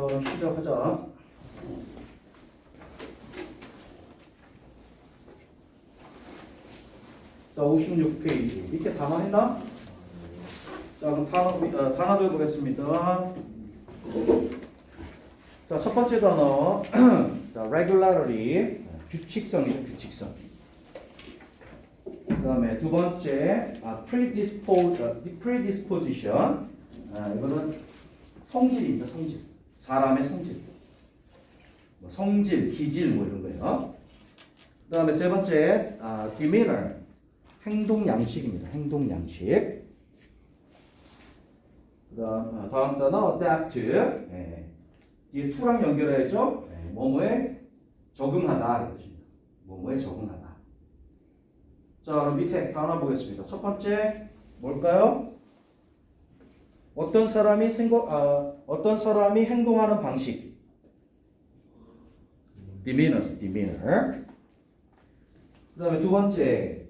그럼 시작하자. 자, 56페이지. 밑에 단어 했나? 자, 그럼 단어도 해보겠습니다. 자, 첫 번째 단어. 자, regularity. 규칙성이죠, 규칙성. 그 다음에 두 번째, predisposition. 이거는 성질입니다, 성질. 사람의 성질. 뭐 성질, 기질, 뭐 이런 거예요. 그 다음에 세 번째, demeanor. 행동 양식입니다, 행동 양식. 다음 단어, adapt. 뒤에 to랑 연결해야죠. 뭐뭐에 적응하다. 이런 뜻입니다. 뭐뭐에 적응하다. 자, 그럼 밑에 단어 보겠습니다. 첫 번째, 뭘까요? 어떤 사람이 행동하는 방식. demeanor. 그 다음에 두 번째,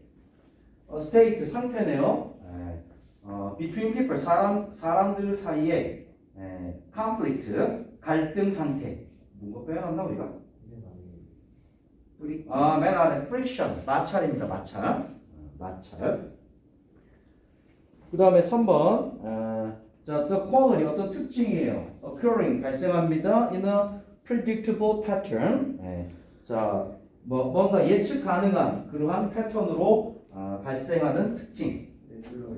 state, 상태네요. between people, 사람들 사이에 conflict, 갈등 상태. 뭔가 빼놨나 우리가? 맨 아래 friction, 마찰입니다. 마찰. 그 다음에 3번. 자, the quality, 어떤 특징이에요. occurring, 발생합니다. in a predictable pattern. 자, 뭔가 예측 가능한 그러한 패턴으로 발생하는 특징.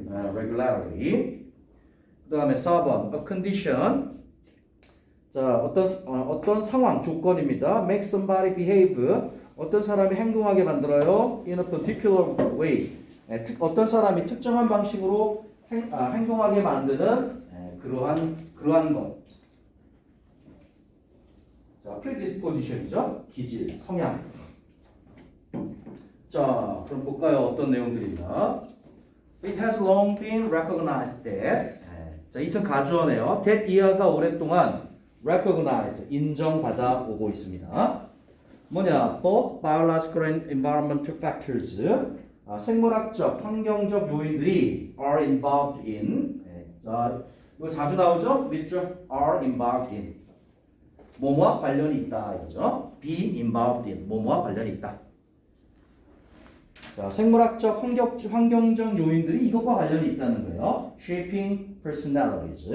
regularity. 그 다음에 4번. a condition. 자, 어떤 상황, 조건입니다. make somebody behave. 어떤 사람이 행동하게 만들어요. in a particular way. 어떤 사람이 특정한 방식으로 행동하게 만드는 그러한 것. 자, predisposition이죠. 기질, 성향. 자, 그럼 볼까요? 어떤 내용들이나. It has long been recognized that. 자, 이승 가주어네요. that 이하가 오랫동안 recognized, 인정받아 오고 있습니다. 뭐냐? Both biological and environmental factors. 생물학적, 환경적 요인들이 are involved in. 자, 이거 자주 나오죠? 밑줄 are involved in. 뭐뭐와 관련이 있다 이거죠. be involved in. 뭐뭐와 관련이 있다. 자, 생물학적, 환경적 요인들이 이것과 관련이 있다는 거예요. shaping personalities.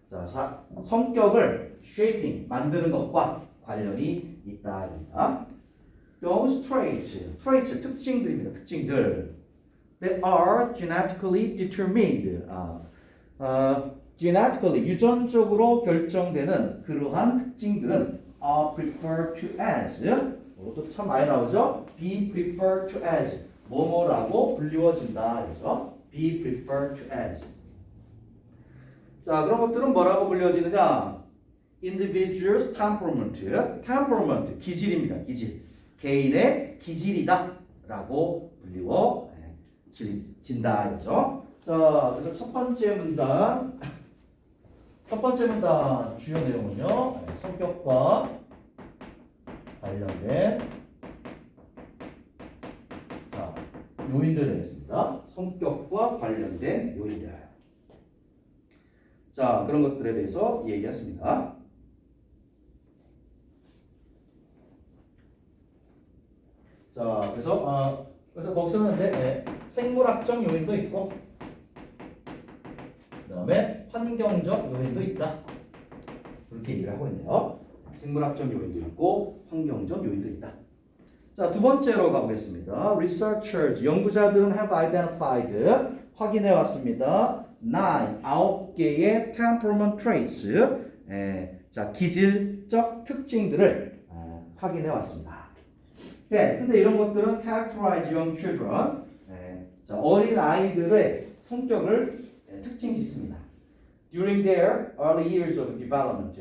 자, 성격을 shaping, 만드는 것과 관련이 있다. Those traits, 특징들입니다. 특징들. That are genetically determined. genetically, 유전적으로 결정되는 그러한 특징들은 are preferred to as. 이것도 참 많이 나오죠? be preferred to as. 뭐뭐라고 불리워진다. 그죠? be preferred to as. 자, 그런 것들은 뭐라고 불려지느냐? individual's temperament, 기질입니다. 기질. 개인의 기질이다 라고 불리워진다 이거죠. 자, 그래서 첫 번째 문단 주요 내용은요. 성격과 관련된 요인들 되겠습니다. 성격과 관련된 요인들. 자, 그런 것들에 대해서 얘기했습니다. 자, 그래서 거기서는 이제 생물학적 요인도 있고, 그다음에 환경적 요인도 있다. 그렇게 얘기를 하고 있네요. 생물학적 요인도 있고, 환경적 요인도 있다. 자, 두 번째로 가보겠습니다. Researchers, 연구자들은 have identified, 확인해 왔습니다. 9개의 temperament traits, 자, 기질적 특징들을 확인해 왔습니다. 네, 근데 이런 것들은 characterize young children, 자, 어린 아이들의 성격을 특징 짓습니다. During their early years of development,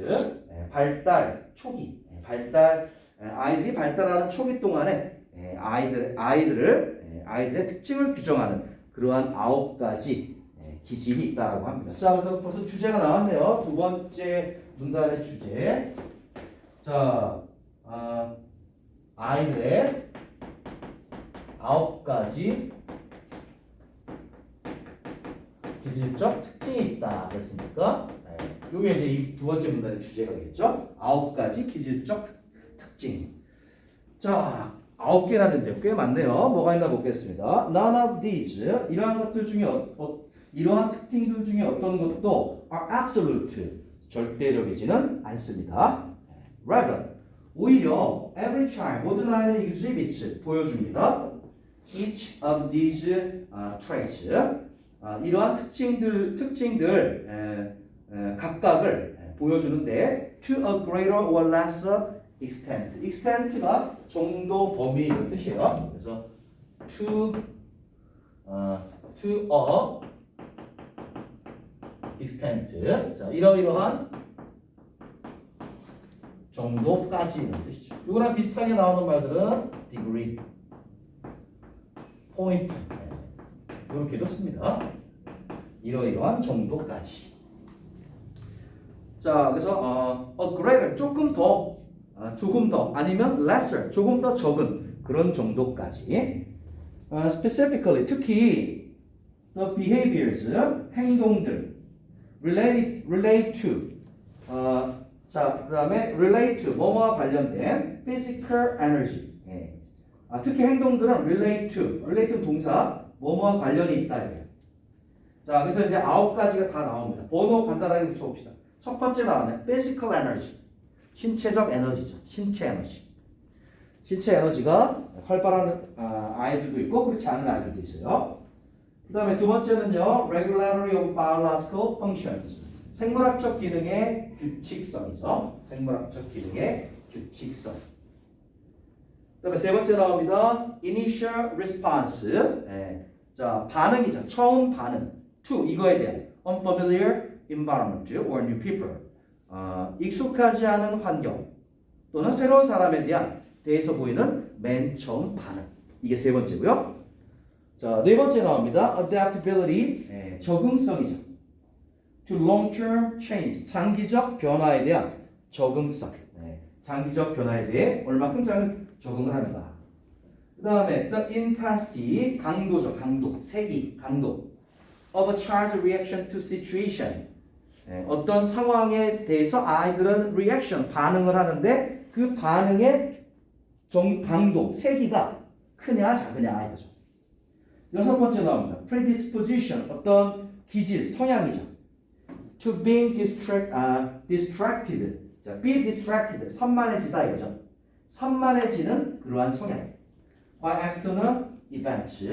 발달 초기, 아이들이 발달하는 초기 동안에 아이들의 특징을 규정하는 그러한 9가지 기질이 있다라고 합니다. 자, 그래서 벌써 주제가 나왔네요. 두 번째 문단의 주제. 자, 아이들의 9가지 기질적 특징이 있다. 그렇습니까? 요게 이제 이 두 번째 문단의 주제가 되겠죠. 9가지 기질적 특징. 자, 9개나 된대요. 꽤 많네요. 뭐가 있나 보겠습니다. None of these, 이러한 것들 중에 이러한 특징들 중에 어떤 것도 are absolute, 절대적이지는 않습니다. Rather, 오히려 every child, 모든 아이는 exhibits, 보여줍니다. Each of these traits, 이러한 특징들 각각을 보여주는데 to a greater or lesser extent. extent가 정도, 범위 이런 뜻이에요. 그래서 to a extent. 자, 이러이러한 정도까지 이런 뜻이죠. 이거랑 비슷하게 나오는 말들은 degree, point 이렇게도 씁니다. 이러이러한 정도까지. 자, 그래서 a greater 조금 더 아니면 lesser 조금 더 적은 그런 정도까지. Specifically 특히 the behaviors 행동들 relate to 자, 그다음에 relate to 뭐뭐와 관련된 physical energy. 특히 행동들은 relate to 동사 뭐뭐와 관련이 있다 이래요. 자, 그래서 이제 9가지가 다 나옵니다. 번호 간단하게 붙여봅시다. 첫 번째 나오네. physical energy. 신체적 에너지죠. 신체 에너지가 활발한 아이들도 있고 그렇지 않은 아이들도 있어요. 그 다음에 두 번째는요. regularity of biological functions. 생물학적 기능의 규칙성이죠. 생물학적 기능의 규칙성. 그 다음에 세 번째 나옵니다. initial response. 자, 반응이죠. 처음 반응. to 이거에 대한 unfamiliar environment or new people. 익숙하지 않은 환경 또는 새로운 사람에 대해서 보이는 맨 처음 반응. 이게 세 번째고요. 자, 네 번째 나옵니다. adaptability. 적응성이죠. to long-term change. 장기적 변화에 대한 적응성. 장기적 변화에 대해 얼마큼 적응을 하는가. 그 다음에 the intensity. 강도죠. 강도. of a child's reaction to situation. 어떤 상황에 대해서 아이들은 reaction, 반응을 하는데 그 반응의 강도, 세기가 크냐 작으냐 이거죠. 여섯 번째 나옵니다. predisposition, 어떤 기질, 성향이죠. to being distracted. 자, be distracted, 산만해지다 이거죠. 산만해지는 그러한 성향. by external events,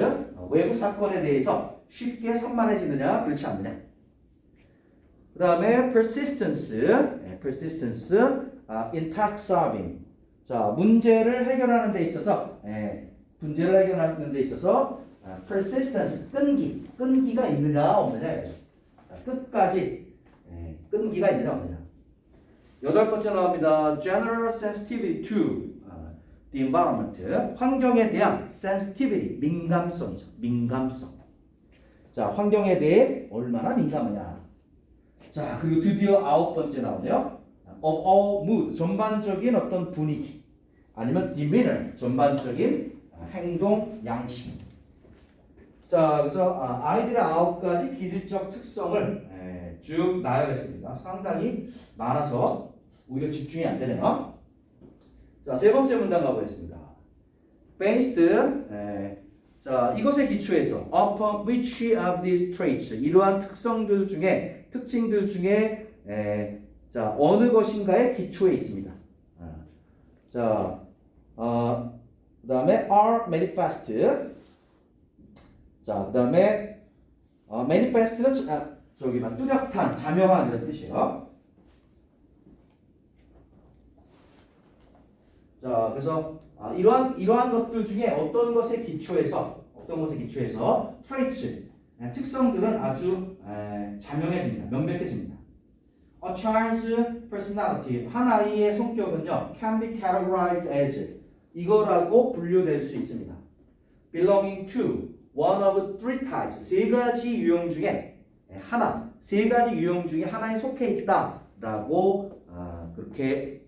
외부 사건에 대해서 쉽게 산만해지느냐 그렇지 않느냐. 그 다음에 persistence in task solving. 자, 문제를 해결하는 데 있어서 persistence, 끈기가 있느냐 없느냐. 자, 끝까지 끈기가 있느냐 없느냐. 여덟 번째 나옵니다. general sensitivity to the environment. 환경에 대한 sensitivity, 민감성이죠. 민감성. 자, 환경에 대해 얼마나 민감하냐. 자, 그리고 드디어 아홉 번째 나오네요. of all mood, 전반적인 어떤 분위기. 아니면 demeanor, 전반적인 행동 양식. 자, 그래서 아이들의 9가지 기질적 특성을 쭉 나열했습니다. 상당히 많아서 오히려 집중이 안 되네요. 자, 세 번째 문단 가보겠습니다. based, 자, 이것에 기초해서 upon which of these traits, 이러한 특징들 중에 자, 어느 것인가에 기초해 있습니다. 자, 그 다음에 are manifest. 자, 그 다음에 manifest는 저기만 뚜렷한, 자명한 이런 뜻이에요. 자, 그래서 이러한 것들 중에 어떤 것에 기초해서 traits, 특성들은 아주 자명해집니다. 명백해집니다. A child's personality, 한 아이의 성격은요, can be categorized as, 이거라고 분류될 수 있습니다. belonging to one of three types, 세 가지 유형 중에 하나에 속해 있다라고 그렇게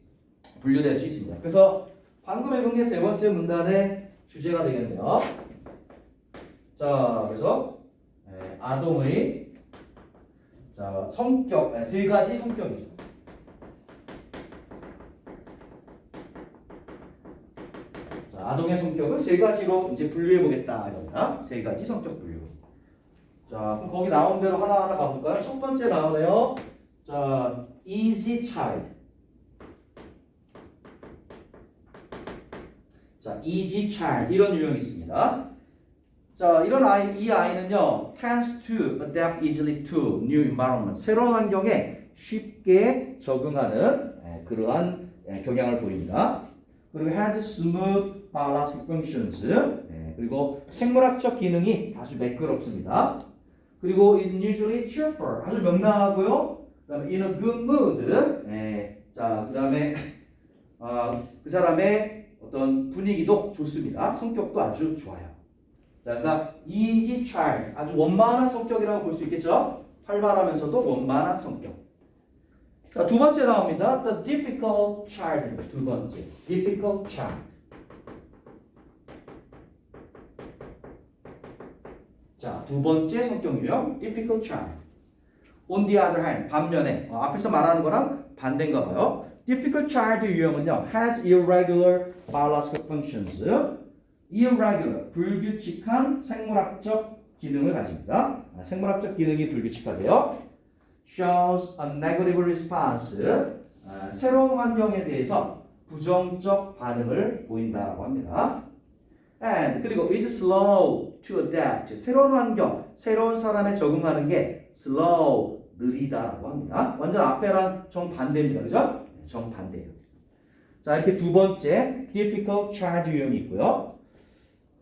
분류될 수 있습니다. 그래서 방금 읽은 게 세 번째 문단의 주제가 되겠네요. 자, 그래서 아동의 자, 성격, 세 가지 성격이죠. 자, 아동의 성격을 세 가지로 이제 분류해 보겠다 이겁니다. 세 가지 성격 분류. 자, 그럼 거기 나온 대로 하나하나 가볼까요? 첫 번째 나오네요. 자, easy child. 자, easy child 이런 유형이 있습니다. 자, 이 아이는요, tends to adapt easily to new environment. 새로운 환경에 쉽게 적응하는 그러한 경향을 보입니다. 그리고 has smooth biological functions. 그리고 생물학적 기능이 아주 매끄럽습니다. 그리고 is usually cheerful. 아주 명랑하고요. 그다음에 in a good mood. 자, 그다음에 그 사람의 어떤 분위기도 좋습니다. 성격도 아주 좋아요. 자, 그러니까 easy child, 아주 원만한 성격이라고 볼 수 있겠죠? 활발하면서도 원만한 성격. 자, 두 번째 나옵니다. The difficult child. 두 번째, difficult child. 자, 두 번째 성격 유형, difficult child. On the other hand, 반면에 앞에서 말하는 거랑 반대인가 봐요. difficult child 유형은요, has irregular biological functions. irregular, 불규칙한 생물학적 기능을 가집니다. 생물학적 기능이 불규칙하대요. shows a negative response. 새로운 환경에 대해서 부정적 반응을 보인다고 합니다. and 그리고 is slow to adapt. 새로운 환경, 새로운 사람에 적응하는 게 slow, 느리다라고 합니다. 완전 앞에랑 정반대입니다. 그죠? 정반대예요. 자, 이렇게 두 번째 difficult child 유형이 있고요.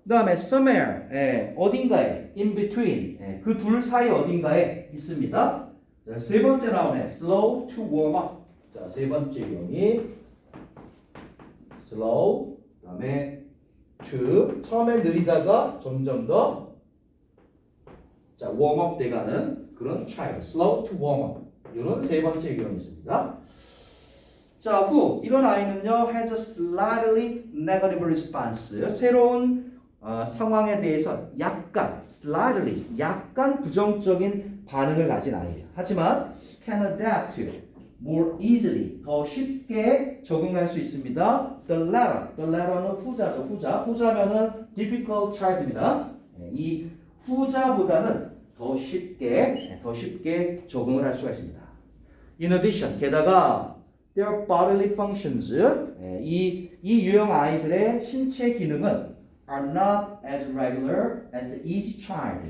그 다음에 somewhere, 어딘가에, in between, 그 둘 사이 어딘가에 있습니다. 자, 세 번째 나오네, slow to warm up. 자, 세 번째 유형이 slow, 그 다음에 to, 처음에 느리다가 점점 더 자, warm up 돼가는 그런 child, slow to warm up. 이런 세 번째 유형이 있습니다. 자, 후, 이런 아이는요, has a slightly negative response. 새로운 상황에 대해서 slightly, 약간 부정적인 반응을 가진 아이예요. 하지만 can adapt more easily, 더 쉽게 적응할 수 있습니다. The latter는 후자죠. 후자면은 difficult child입니다. 이 후자보다는 더 쉽게 적응을 할 수가 있습니다. In addition, 게다가 their bodily functions, 이 유형 아이들의 신체 기능은 are not as regular as the easy child.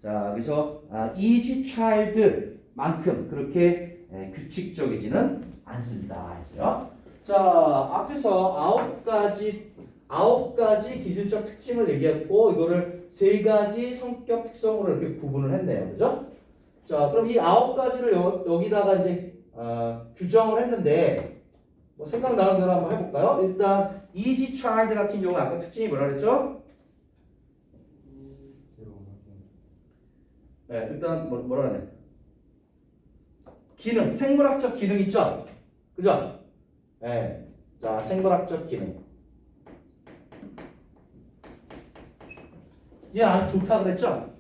자, 그래서 easy child만큼 그렇게 규칙적이지는 않습니다. 했어요. 자, 앞에서 아홉 가지 기술적 특징을 얘기했고 이거를 세 가지 성격 특성으로 이렇게 구분을 했네요. 그죠? 자, 그럼 이 9가지를 여기다가 이제 규정을 했는데 뭐 생각나는 대로 한번 해볼까요? 일단 easy child 같은 경우 아까 특징이 뭐라 그랬죠? 네, 일단 뭐라 그러네? 기능, 생물학적 기능 있죠? 그죠? 네, 자, 생물학적 기능. 얘 아주 좋다 그랬죠?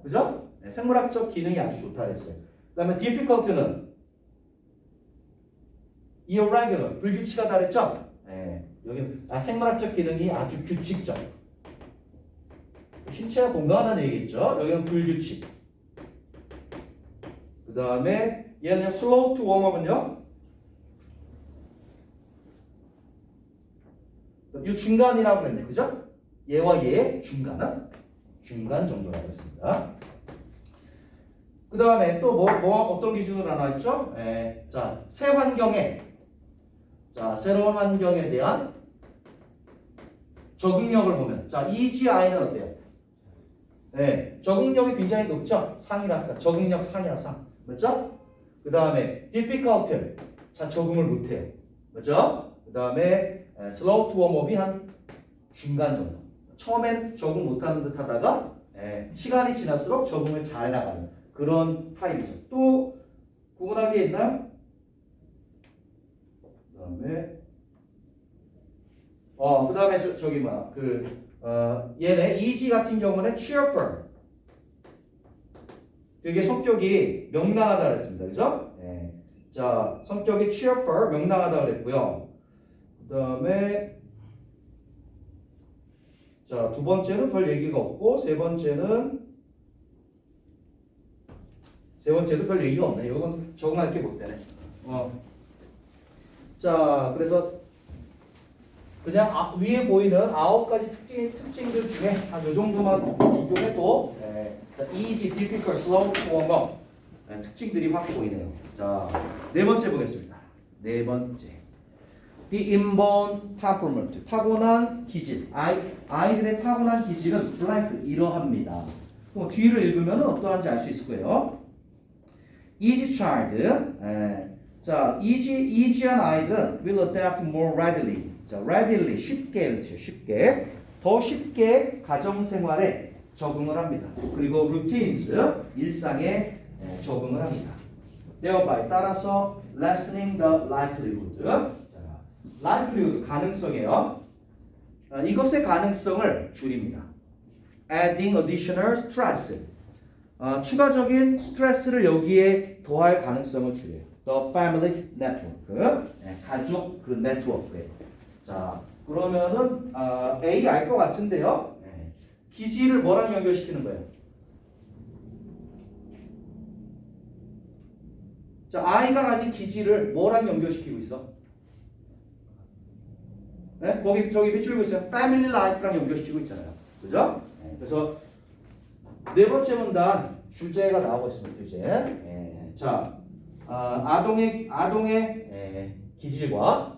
그죠? 네, 생물학적 기능이 아주 좋다 그랬어요. 그 다음에 difficult는 irregular, 불규칙하다 그랬죠? 네, 여기는 생물학적 기능이 아주 규칙적. 신체가 건강하다는 얘기겠죠? 여기는 불규칙. 그 다음에 얘는 slow to warm up은요? 이 중간이라고 그랬네, 그죠? 얘와 얘의 중간은 중간 정도라고 했습니다. 그 다음에 또 어떤 기준으로 하나 있죠? 자, 새 환경에, 자, 새로운 환경에 대한 적응력을 보면, 자, EGI는 어때요? 네, 적응력이 굉장히 높죠? 상이랄까, 적응력 상이야, 상. 맞죠? 그 다음에 difficult, 자, 적응을 못해요. 맞죠? 그 다음에 slow to warm up이 한 중간 정도. 처음엔 적응 못하는 듯 하다가 시간이 지날수록 적응을 잘 나가는 그런 타입이죠. 또 구분하기 있나요? 그 다음에 저기 뭐야 얘네 EG 같은 경우는 cheerful. 되게 성격이 명랑하다 그랬습니다. 그죠? 예. 자, 성격이 cheerful, 명랑하다 그랬고요. 그 다음에 자, 두 번째는 별 얘기가 없고 세 번째도 별 얘기가 없네. 이건 적응할 게 못 되네. 자, 그래서 그냥 위에 보이는 9가지 특징들 중에 한 요 정도만 이용해도 자, easy, difficult, slow, warm 특징들이 확 보이네요. 자, 네 번째 보겠습니다. 네 번째. The inborn temperament. 타고난 기질. 아이들의 타고난 기질은 blank 이러합니다. 그럼 뒤를 읽으면 어떠한지 알 수 있을 거예요. Easy child. 자, easy한 아이들은 will adapt more readily. 자, readily 쉽게 쉽게 더 쉽게 가정 생활에 적응을 합니다. 그리고 routines 일상에 적응을 합니다. thereby 따라서 lessening the likelihood. 자, likelihood 가능성이에요. 이것의 가능성을 줄입니다. adding additional stress. 추가적인 스트레스를 여기에 더할 가능성을 줄여요. The family network. 가족 그 네트워크에. 자, 그러면은 A 알 것 같은데요. 기질을 뭐랑 연결시키는 거예요? 자, 아이가 가진 기질을 뭐랑 연결시키고 있어? 네? 거기 저기 밑줄 고 있어요. Family life랑 연결시키고 있잖아요. 그죠? 그래서 네 번째 문단 주제가 나오고 있습니다. 주제. 자, 아동의 기질과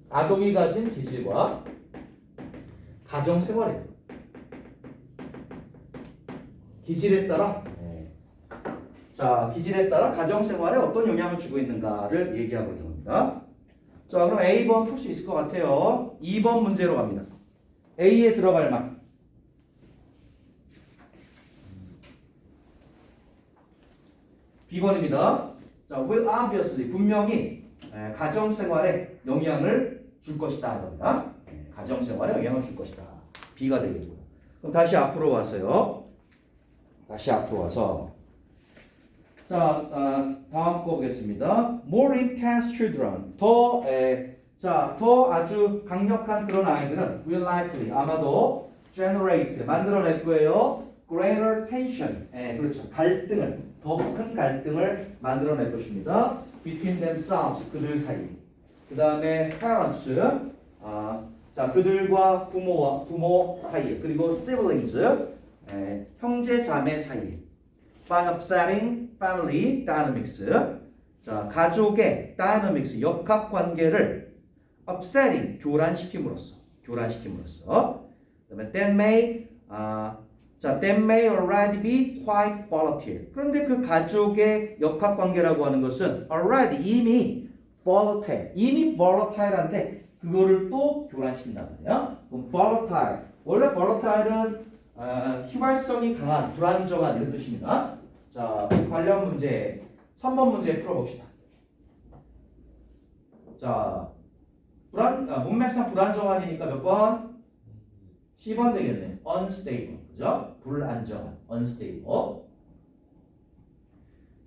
아동이 가진 기질과 가정 생활에 기질에 따라 자, 기질에 따라 가정 생활에 어떤 영향을 주고 있는가를 얘기하고 있는 겁니다. 자, 그럼 A번 풀 수 있을 것 같아요. 2번 문제로 갑니다. A에 들어갈 말. B번입니다. 자, will obviously 분명히 가정 생활에 영향을 줄 것이다 이겁니다. 가정 생활에 영향을 줄 것이다. B가 되겠고요. 그럼 다시 앞으로 와서요. 다시 앞으로 와서 자, 다음 거 보겠습니다. More intense children. 더 아주 강력한 그런 아이들은 will likely 아마도 generate 만들어낼 거예요. Greater tension. 그렇죠. 갈등을 더 큰 갈등을 만들어낼 것입니다. Between themselves 그들 사이. 그 다음에 parents. 자, 그들과 부모 사이에 그리고 siblings. 형제 자매 사이에. By upsetting family dynamics. 자, 가족의 dynamics 역학 관계를 upsetting 교란시킴으로써. 그다음에 that may already be quite volatile. 그런데 그 가족의 역학 관계라고 하는 것은 already 이미 volatile한데 그거를 또 교란시킨단 말이야. 그럼 volatile. 원래 volatile은 휘발성이 강한, 불안정한 이런 뜻입니다. 자, 관련 문제 3번 문제 풀어봅시다. 자, 문맥상 불안정한이니까 몇 번? 10번 되겠네. unstable. 그죠? 불안정한. unstable.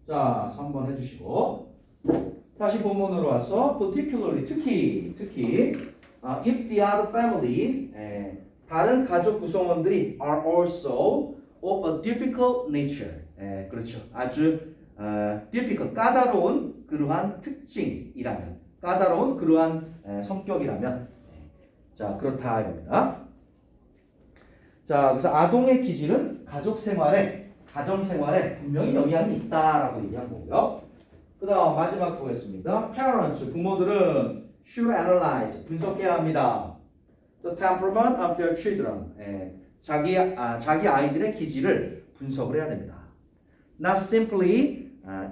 자, 3번 해주시고 다시 본문으로 와서 particularly 특히 if the other family 다른 가족 구성원들이 are also of a difficult nature. 그렇죠. 아주 difficult, 까다로운 그러한 특징이라면, 까다로운 그러한 성격이라면, 자, 그렇다 이겁니다. 자, 그래서 아동의 기질은 가정 생활에 분명히 영향이 있다라고 얘기한 거고요. 그 다음 마지막 보겠습니다. Parents, 부모들은 should analyze, 분석해야 합니다. The temperament of their children. 자기 아이들의 기질을 분석을 해야 됩니다. Not simply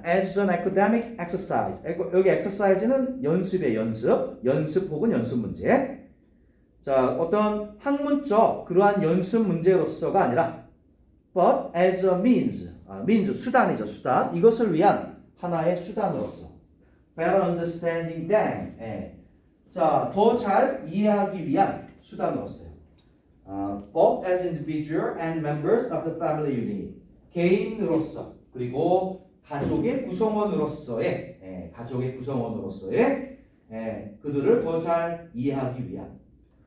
as an academic exercise. 여기 exercise는 연습의 연습 혹은 연습 문제. 자, 어떤 학문적 그러한 연습 문제로서가 아니라 but as a means, 수단이죠, 수단. 이것을 위한 하나의 수단으로서. Better understanding them. 자, 더 잘 이해하기 위한 수단으로서요. Both as individual and members of the family unit. 개인으로서 그리고 가족의 구성원으로서의 그들을 더 잘 이해하기 위한.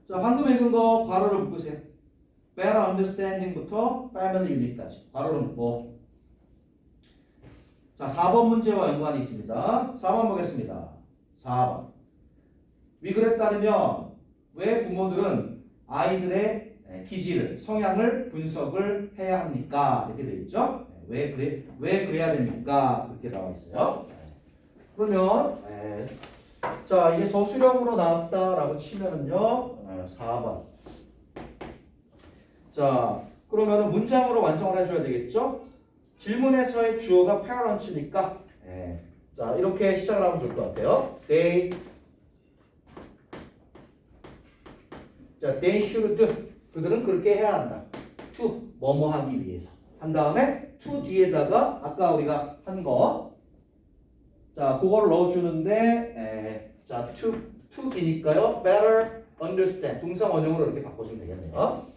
자, 방금 읽은 거 괄호를 묶으세요. better understanding부터 family unit까지 괄호를 묶고. 자, 4번 문제와 연관이 있습니다. 4번 보겠습니다. 4번. 위글에 따르면 왜 부모들은 아이들의 기질을, 성향을 분석을 해야 합니까? 이렇게 되어 있죠. 왜 그래야 됩니까? 그렇게 나와 있어요. 그러면 자, 이게 서술형으로 나왔다라고 치면은요. 4번. 자, 그러면은 문장으로 완성을 해줘야 되겠죠? 질문에서의 주어가 parent니까 자, 이렇게 시작을 하면 좋을 것 같아요. They should. 그들은 그렇게 해야 한다. To 뭐뭐 하기 위해서. 한 다음에 to 뒤에다가 아까 우리가 한 거. 자, 그거를 넣어주는데 자, to이니까요. Better understand. 동사 원형으로 이렇게 바꿔주면 되겠네요.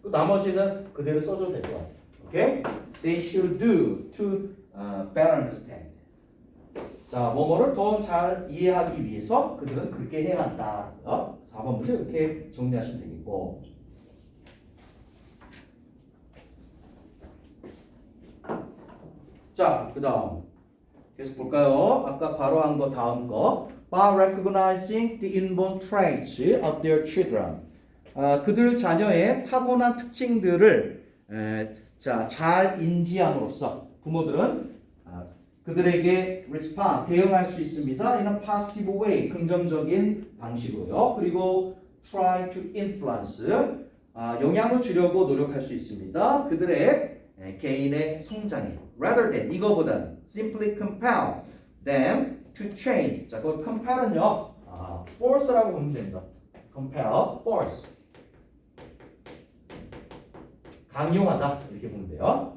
그 나머지는 그대로 써줘도 될 것 같아요. 오케이? They should do to better understand. 자, 뭐뭐를 더 잘 이해하기 위해서 그들은 그렇게 해야 한다. 4번 문제 이렇게 정리하시면 되겠고. 자, 그 다음 계속 볼까요? 아까 괄호한 거 다음 거. By recognizing the inborn traits of their children. 그들 자녀의 타고난 특징들을 자, 잘 인지함으로써 부모들은 그들에게 respond, 대응할 수 있습니다. in a positive way, 긍정적인 방식으로요. 그리고 try to influence, 영향을 주려고 노력할 수 있습니다. 그들의 개인의 성장에 rather than, 이거보다는 simply compel them to change. 자, 그 compel은요, force라고 보면 됩니다. compel, force. 강요하다 이렇게 보면 돼요.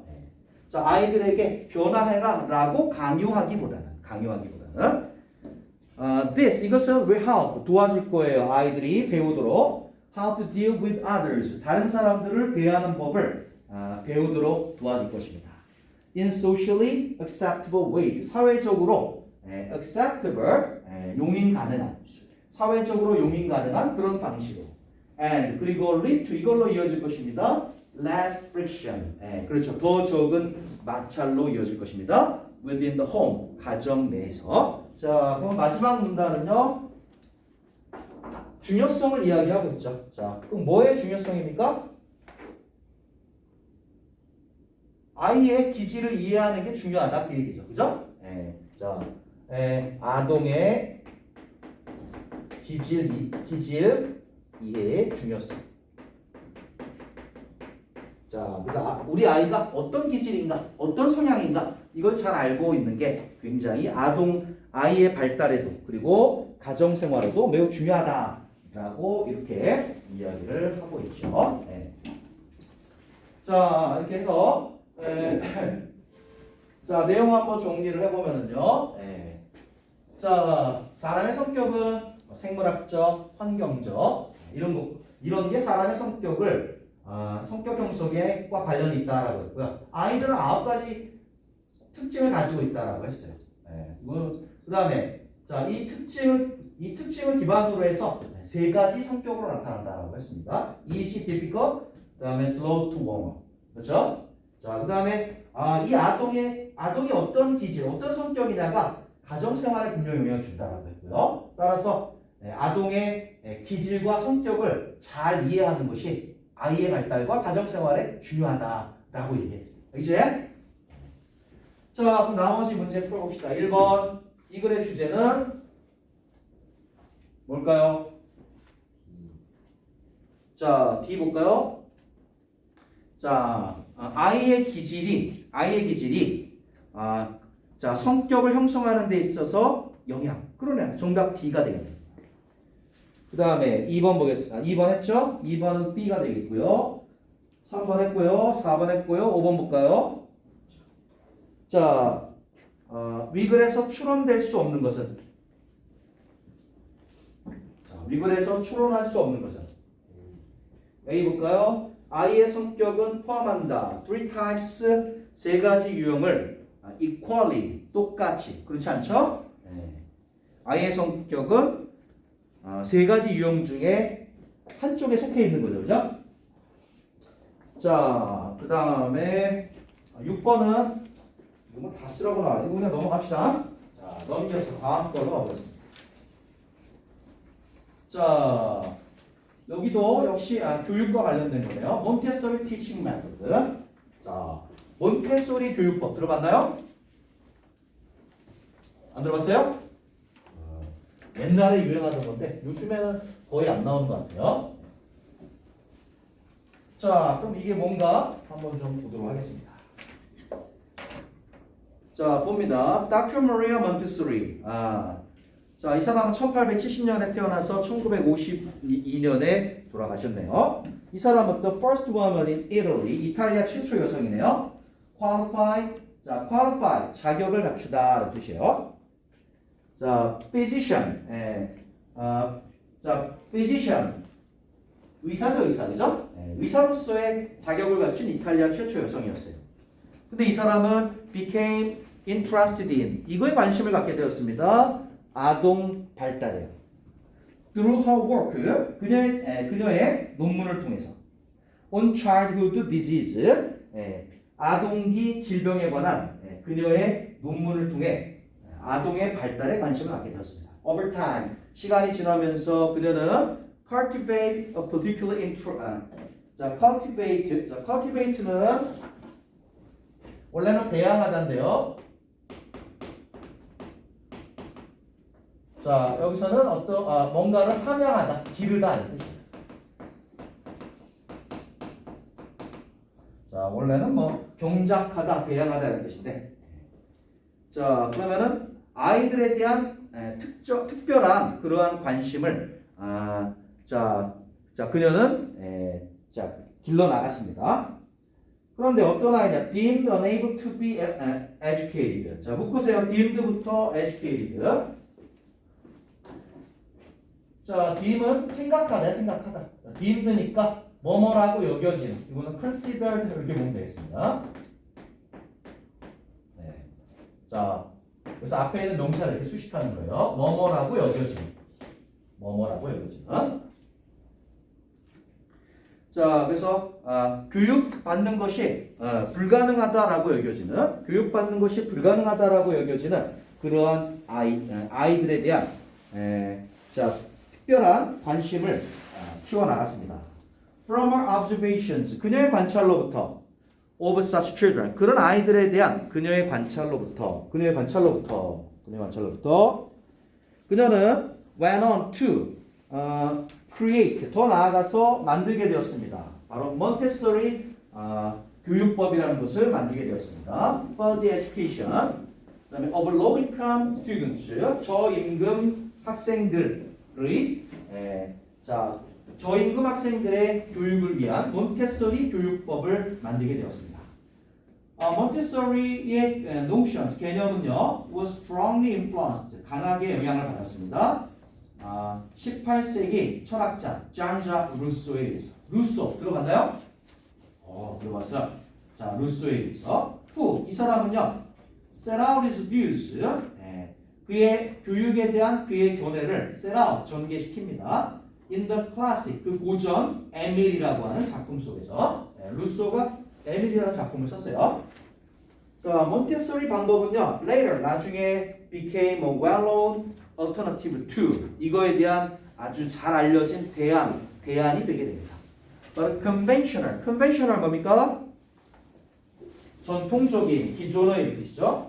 자, 아이들에게 변화해라 라고 강요하기보다는 this, 이것은 will help, 도와줄 거예요. 아이들이 배우도록 how to deal with others, 다른 사람들을 대하는 법을 배우도록 도와줄 것입니다. in socially acceptable ways, 사회적으로 acceptable, 용인 가능한, 사회적으로 용인 가능한 그런 방식으로. and 그리고 lead to, 이걸로 이어질 것입니다. less friction. 그렇죠. 더 적은 마찰로 이어질 것입니다. within the home. 가정 내에서. 자, 그럼 마지막 문단은요. 중요성을 이야기하고 있죠. 자, 그럼 뭐의 중요성입니까? 아이의 기질을 이해하는 게 중요하다. 그 얘기죠. 그죠? 자, 아동의 기질 이해의 중요성. 자, 그래서 우리 아이가 어떤 기질인가, 어떤 성향인가 이걸 잘 알고 있는 게 굉장히 아이의 발달에도 그리고 가정 생활에도 매우 중요하다라고 이렇게 이야기를 하고 있죠. 자, 이렇게 해서 자, 내용 한번 정리를 해보면은요. 자, 사람의 성격은 생물학적, 환경적 이런 게 사람의 성격을 성격 형성과 관련이 있다라고 했고요. 아이들은 9가지 특징을 가지고 있다라고 했어요. 그 다음에 자, 이 특징을 기반으로 해서 3가지 성격으로 나타난다라고 했습니다. easy, difficult, 그 다음에 slow to warm. 그렇죠? 자, 그 다음에 이 아동이 어떤 기질, 어떤 성격이냐가 가정생활에 분명 영향을 준다라고 했고요. 따라서 아동의 기질과 성격을 잘 이해하는 것이 아이의 발달과 가정생활에 중요하다라고 얘기했습니다. 이제 자, 그럼 나머지 문제 풀어봅시다. 1번 이 글의 주제는 뭘까요? 자, D 볼까요? 자, 아이의 기질이 자, 성격을 형성하는 데 있어서 영향. 그러네. 정답 D가 되겠네요. 그 다음에 2번 보겠습니다. 2번 했죠? 2번은 B가 되겠고요. 3번 했고요. 4번 했고요. 5번 볼까요? 자, 위글에서 추론될 수 없는 것은? 자, 위글에서 추론할 수 없는 것은? A 볼까요? I의 성격은 포함한다. Three types 세 가지 유형을 equally 똑같이 그렇지 않죠? 네. I의 성격은 세 가지 유형 중에 한쪽에 속해 있는 거죠, 그죠? 자, 그 다음에 6번은 이거 다 쓰라고 나와. 이거 그냥 넘어갑시다. 자, 넘겨서 다음 걸로 가보겠습니다. 자, 여기도 역시 교육과 관련된 거네요. 몬테소리 티칭 메소드. 자, 몬테소리 교육법 들어봤나요? 안 들어봤어요? 옛날에 유행하던 건데 요즘에는 거의 안 나오는 것 같아요. 자, 그럼 이게 뭔가 한번 좀 보도록 하겠습니다. 자, 봅니다. Dr. Maria Montessori. 자, 이 사람은 1870년에 태어나서 1952년에 돌아가셨네요. 이 사람은 the first woman in Italy, 이탈리아 최초 여성이네요. qualify, 자, qualify, 자격을 갖추다라는 뜻이에요. 자, physician, 자, physician, 의사죠, 의사, 그죠? 의사로서의 자격을 갖춘 이탈리아 최초 여성이었어요. 근데 이 사람은 became interested in, 이거에 관심을 갖게 되었습니다. 아동 발달이에요. Through her work, 그녀의 논문을 통해서 on childhood disease, 아동기 질병에 관한 그녀의 논문을 통해 아동의 발달에 관심을 갖게 되었습니다. Over time, 시간이 지나면서 그녀는 cultivate a particular interest. 자, cultivate는 원래는 배양하다인데요. 자, 여기서는 어떤 뭔가를 함양하다, 기르다 이런 뜻입니다. 자, 원래는 뭐 경작하다, 배양하다 이런 뜻인데, 자, 그러면은 아이들에 대한 특별한 그러한 관심을 그녀는 길러 나갔습니다. 그런데 어떤 아이냐? deemed unable to be educated. 자, 묶으세요. deemed부터 educated. 자, deem은 생각하다. deemed니까 뭐뭐라고 여겨지는. 이거는 considered 이렇게 보면 되겠습니다. 네. 자, 그래서 앞에 있는 명사를 이렇게 수식하는 거예요. 뭐뭐라고 여겨지는. 자, 그래서 교육받는 것이 불가능하다라고 여겨지는, 그러한 아이들에 대한 특별한 관심을 키워나갔습니다. From her observations, 그녀의 관찰로부터 of such children, 그런 아이들에 대한 그녀의 관찰로부터 그녀는 went on to create, 더 나아가서 만들게 되었습니다. 바로 몬테소리 교육법이라는 것을 만들게 되었습니다. For the education, 그다음에 of low income students, 저임금 학생들의 저임금 학생들의 교육을 위한 몬테소리 교육법을 만들게 되었습니다. 몬테소리의 notions, 개념은요, was strongly influenced, 강하게 영향을 받았습니다. 18세기 철학자 잔 루소에 의해서. 루소 들어봤나요? 들어봤어요. 자, 루소에 의해서. 이 사람은요, set out his views, 그의 교육에 대한 그의 견해를 set out, 전개시킵니다. In the classic, 그 고전 에밀이라고 하는 작품 속에서 루소가 에밀이라는 작품을 썼어요. 자, 몬테소리 방법은요, later, 나중에 became a well-known alternative to, 이거에 대한 아주 잘 알려진 대안이 되게 됩니다. But conventional 뭡니까? 전통적인, 기존의 뜻이죠.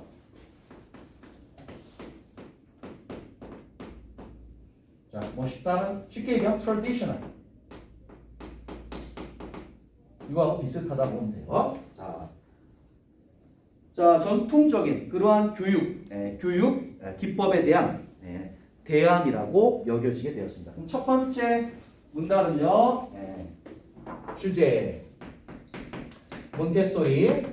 자, 쉽게 얘기하면 traditional. 이거하고 비슷하다 보면 돼요. 자, 전통적인 그러한 교육 기법에 대한 대안이라고 여겨지게 되었습니다. 그럼 첫 번째 문단은요, 주제 몬테소리.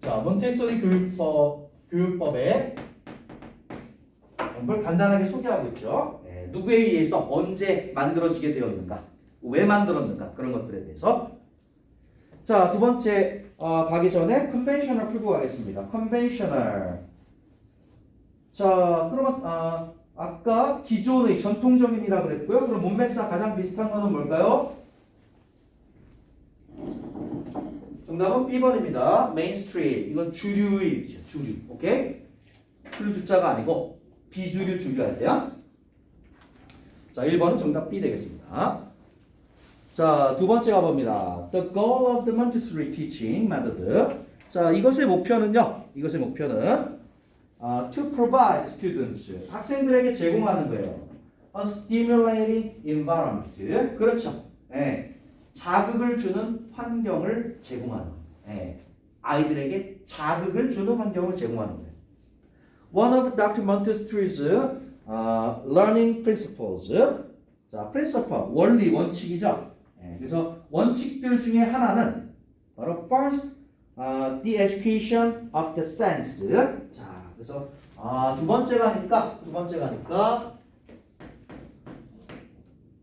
자, 몬테소리 교육법의 걸 간단하게 소개하고 있죠. 누구에 의해서 언제 만들어지게 되었는가, 왜 만들었는가 그런 것들에 대해서. 자, 두 번째 가기 전에 conventional 풀고 가겠습니다. conventional. 자, 그러면 아까 기존의 전통적인이라 그랬고요. 그럼 문맥상 가장 비슷한 거는 뭘까요? 정답은 B번입니다. 메인스트림. 이건 주류의 뜻이죠. 주류. 오케이? 주류 주자가 아니고 비주류 주류 할 때야. 자, 1번은 정답 B 되겠습니다. 자, 두 번째 가봅니다. The goal of the Montessori teaching method. 자, 이것의 목표는요. 이것의 목표는 to provide students. 학생들에게 제공하는 거예요. A stimulating environment. 그렇죠. 예. 자극을 주는 환경을 제공하는 거예요. 예. 아이들에게 자극을 주는 환경을 제공하는 거예요. One of Dr. Montessori's learning principles. 자, principle, 원리, 원칙이죠. 예. 그래서 원칙들 중에 하나는 바로 first, the education of the sense. 자, 그래서 두 번째가 니까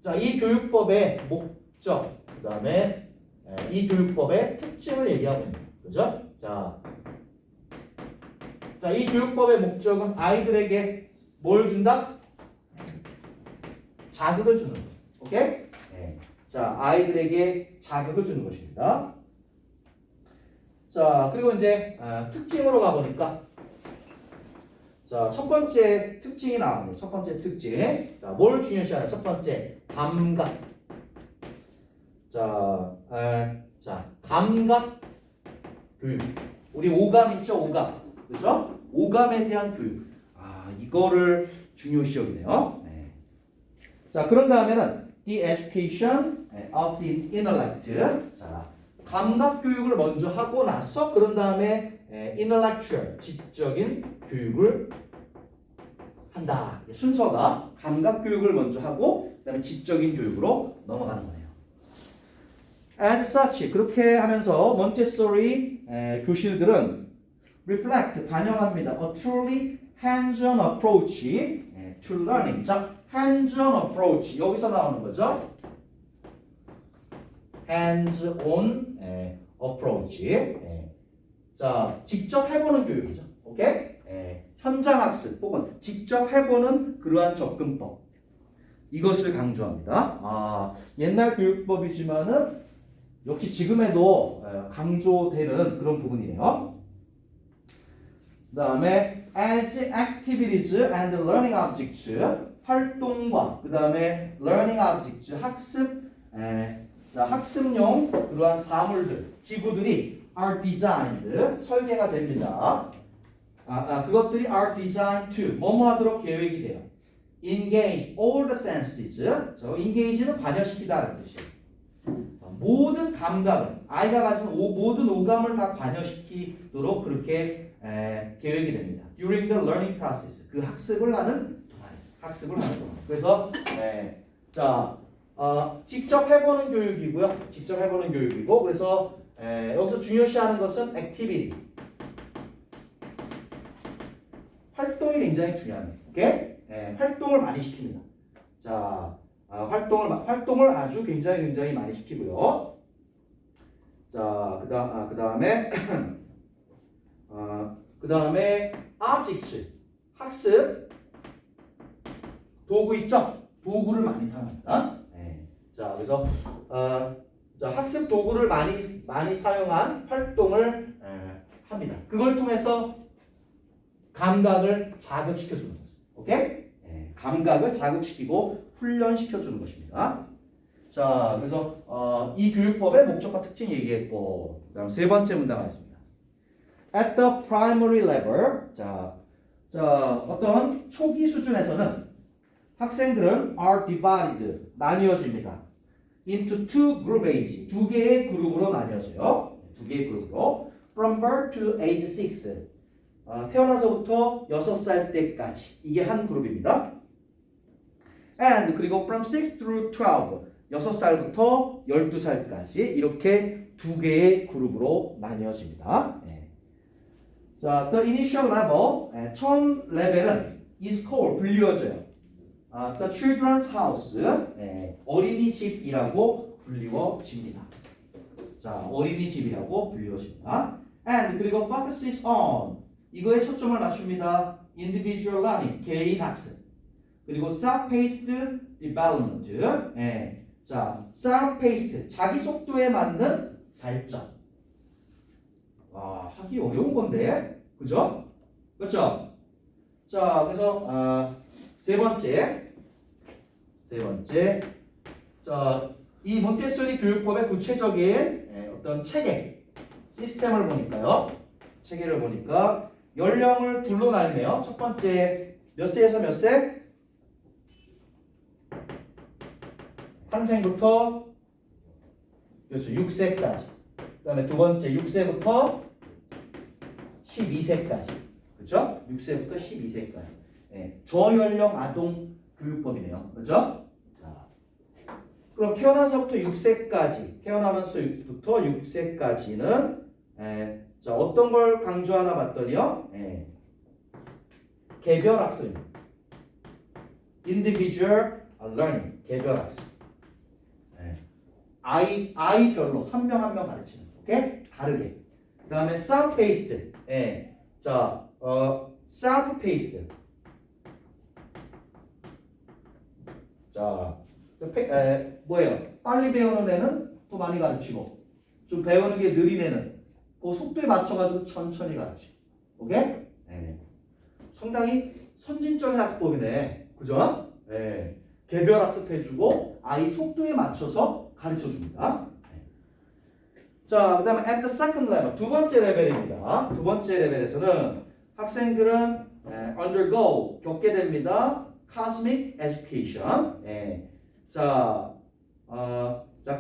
자, 이 교육법의 목적, 그 다음에 이 교육법의 특징을 얘기하고 있는 거예요. 그죠? 자, 이 교육법의 목적은 아이들에게 뭘 준다? 자극을 주는 거예요. 오케이? 네. 자, 아이들에게 자극을 주는 것입니다. 자, 그리고 이제 특징으로 가보니까 자, 첫 번째 특징이 나왔네요. 첫 번째 특징. 자, 뭘 중요시하냐? 첫 번째, 감각. 자, 감각 교육. 우리 오감 있죠? 오감. 그죠? 오감에 대한 교육. 이거를 중요시 여기네요. 네. 자, 그런 다음에는 the education of the intellect. 자, 감각 교육을 먼저 하고 나서 그런 다음에 intellectual, 지적인 교육을 한다. 순서가 감각 교육을 먼저 하고 그다음에 지적인 교육으로 넘어가는 거예요. And such, 그렇게 하면서 몬테소리 교실들은 reflect, 반영합니다. A truly hands-on approach to learning. 자, hands-on approach 여기서 나오는 거죠. hands-on approach. 자, 직접 해보는 교육이죠. 오케이? 현장 학습 혹은 직접 해보는 그러한 접근법. 이것을 강조합니다. 옛날 교육법이지만은 역시 지금에도 강조되는 그런 부분이네요. 그 다음에 as activities and learning objects, 활동과 그 다음에 learning objects, 학습용 그러한 사물들, 기구들이 are designed, 설계가 됩니다. 그것들이 are designed to, 뭐뭐 하도록 계획이 돼요. engage all the senses. 저 engage는 관여시키다는 뜻이에요. 모든 감각을, 아이가 가진 모든 오감을 다 관여시키도록 그렇게 계획이 됩니다. during the learning process. 그 학습을 하는 동안. 그래서 직접 해보는 교육이고요. 직접 해보는 교육이고, 그래서 여기서 중요시하는 것은 activity. 활동이 굉장히 중요합니다. 오케이? 활동을 많이 시킵니다. 자, 활동을 아주 굉장히 많이 시키고요. 자, 그 다음에 objects, 학습 도구 있죠? 도구를 많이 사용합니다. 자, 그래서 학습 도구를 많이 사용한 활동을 합니다. 그걸 통해서 감각을 자극시켜주는 거죠. 오케이? 감각을 자극시키고 훈련시켜주는 것입니다. 자, 그래서 이 교육법의 목적과 특징 얘기했고, 그다음 세 번째 문장 하겠습니다. At the primary level, 자, 어떤 초기 수준에서는 학생들은 are divided, 나뉘어집니다. into two group age, 두 개의 그룹으로 나뉘어져요. 두 개의 그룹으로. From birth to age 6, 태어나서부터 6살 때까지. 이게 한 그룹입니다. And 그리고 from 6 through 12, 6살부터 12살까지 이렇게 두 개의 그룹으로 나뉘어집니다. 자, the initial level, 처음 레벨은 is called, 불리워져요. the children's house, 어린이집이라고 불리워집니다. 자, 어린이집이라고 불리워집니다. And 그리고 focuses on 이거에 초점을 맞춥니다. individual learning, 개인 학습. 그리고 self-paced development, 자, self-paced, 자기 속도에 맞는 발전. 와, 하기 어려운 건데, 그죠? 그렇죠? 자, 그래서 세 번째, 자, 이 몬테소리 교육법의 구체적인 어떤 체계, 시스템을 보니까요. 체계를 보니까 연령을 둘로 나뉘네요. 첫 번째, 몇 세에서 몇 세? 탄생부터 그렇죠, 6세까지. 그 다음에 두 번째, 6세부터 12세까지. 그렇죠? 6세부터 12세까지. 저연령 아동 교육법이네요. 그렇죠? 자, 그럼 태어나서부터 6세까지, 태어나면서부터 6세까지는 자, 어떤 걸 강조하나 봤더니요. 개별 학습입니다. individual learning, 개별 학습. 아이별로 한 명 한 명 가르치는. 오케이? 다르게. 그 다음에 self-paced. 자, self-paced. 자, 뭐예요? 빨리 배우는 애는 더 많이 가르치고, 좀 배우는 게 느린 애는 그 속도에 맞춰가지고 천천히 가르치고. 오케이? 상당히 선진적인 학습법이네. 그죠? 개별 학습해주고, 아이 속도에 맞춰서 가르쳐줍니다. 자, 그 다음에 at the second level, 두 번째 레벨입니다. 두 번째 레벨에서는 학생들은 undergo, 겪게 됩니다. cosmic education. 자,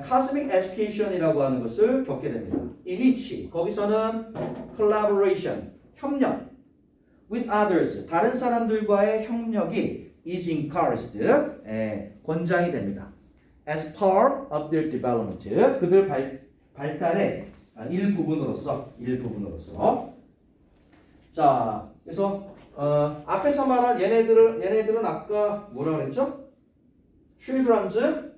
cosmic education이라고 하는 것을 겪게 됩니다. in which, 거기서는 collaboration, 협력, with others, 다른 사람들과의 협력이 is encouraged, 권장이 됩니다. as part of their development, 그들 발달의 일부분으로서. 자, 그래서 앞에서 말한 얘네들은 아까 뭐라 그랬죠? children's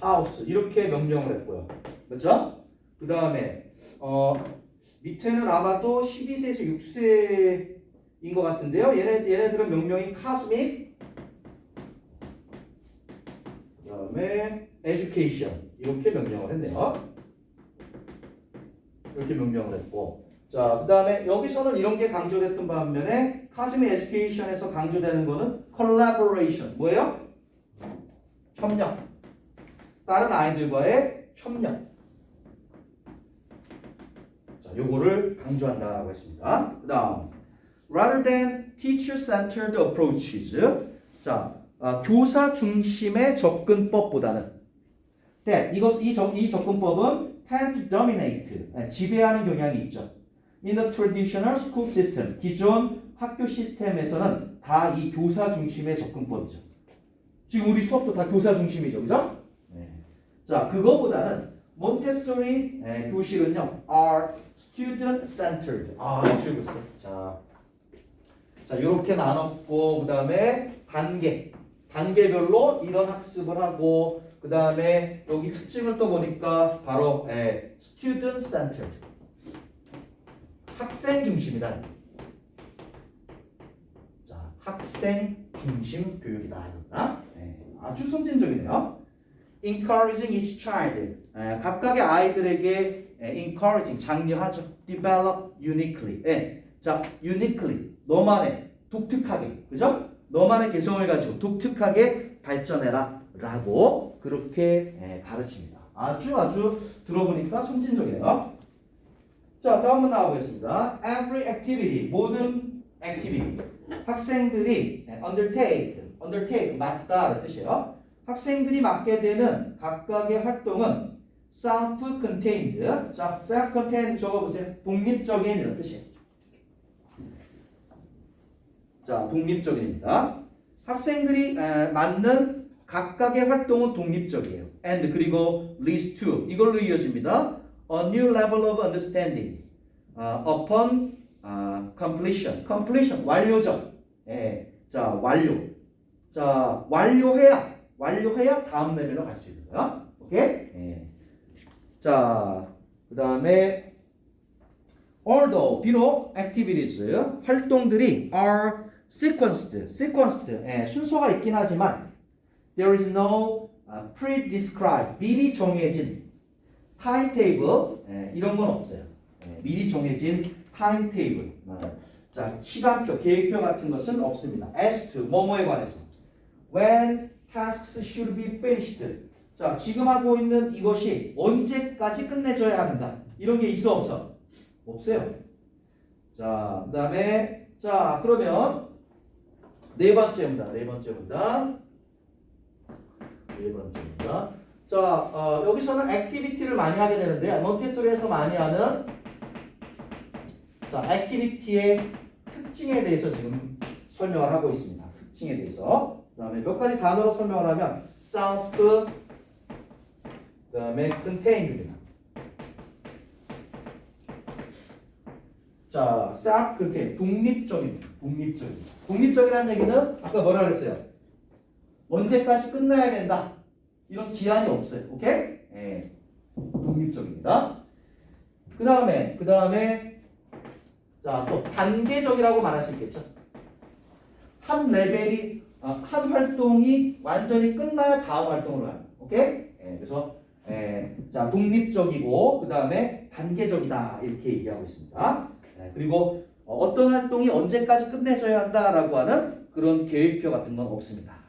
house 이렇게 명명을 했고요. 그렇죠? 그 다음에 밑에는 아마도 12세에서 6세인 것 같은데요. 얘네들은 명명이 cosmic, 그 다음에 education 이렇게 명명을 했네요. 이렇게 명명을 했고, 자, 그 다음에 여기서는 이런 게 강조됐던 반면에 cosmic education에서 강조되는 거는 collaboration, 뭐예요? 협력, 다른 아이들과의 협력. 자, 요거를 강조한다라고 했습니다. 그 다음 rather than teacher-centered approaches, 자, 교사 중심의 접근법보다는 이 접근법은 tend to dominate, 지배하는 경향이 있죠. In the traditional school system, 기존 학교 시스템에서는 다 이 교사 중심의 접근법이죠. 지금 우리 수업도 다 교사 중심이죠, 그죠? 자, 그거보다는 몬테소리 교실은요, are student-centered. 줄였어요. 자, 이렇게 나눴고, 그 다음에 단계별로 이런 학습을 하고, 그 다음에 여기 특징을 또 보니까 바로 student-centered, 학생 중심이다. 자, 학생 중심 교육이다. 아주 선진적이네요. encouraging each child, 각각의 아이들에게 encouraging, 장려하죠. develop uniquely, 자, uniquely, 너만의, 독특하게, 그죠? 너만의 개성을 가지고 독특하게 발전해라 라고 그렇게 가르칩니다. 아주 들어보니까 선진적이에요. 자, 다음은 나오겠습니다. every activity, 모든 activity, 학생들이 undertake, 맡다라는 뜻이에요. 학생들이 맡게 되는 각각의 활동은 self-contained. 자, self-contained 적어보세요. 독립적인 이런 뜻이에요. 자, 독립적입니다. 학생들이 맡는 각각의 활동은 독립적이에요. and 그리고 leads to 이걸로 이어집니다. a new level of understanding upon completion 완료죠. 예, 자 완료. 자 완료해야 다음 레벨로 갈 수 있는 거야. 오케이? 예. 자 그다음에 although 비록 activities 활동들이 are sequenced 예, 순서가 있긴 하지만 there is no pre-described 미리 정해진 타임테이블 이런 건 없어요. 미리 정해진 타임테이블 자 시간표 계획표 같은 것은 없습니다. as to 뭐뭐에 관해서 when tasks should be finished 자 지금 하고 있는 이것이 언제까지 끝내줘야 한다 이런 게 있어 없어? 없어요. 자 그다음에 자 그러면 네 번째 문단 자, 여기서는 액티비티를 많이 하게 되는데 몬테소리에서 많이 하는 자, 액티비티의 특징에 대해서 지금 설명을 하고 있습니다. 특징에 대해서. 그다음에 몇 가지 단어로 설명을 하면 self 그다음에 contained입니다. 자, self-contained 독립적이라는 얘기는 아까 뭐라 그랬어요? 언제까지 끝나야 된다. 이런 기한이 없어요. 오케이? 예. 독립적입니다. 그 다음에 자, 또 단계적이라고 말할 수 있겠죠. 한 레벨이 한 활동이 완전히 끝나야 다음 활동으로 가요. 오케이? 예. 그래서 자, 독립적이고 그 다음에 단계적이다 이렇게 얘기하고 있습니다. 그리고 어떤 활동이 언제까지 끝내줘야 한다라고 하는 그런 계획표 같은 건 없습니다.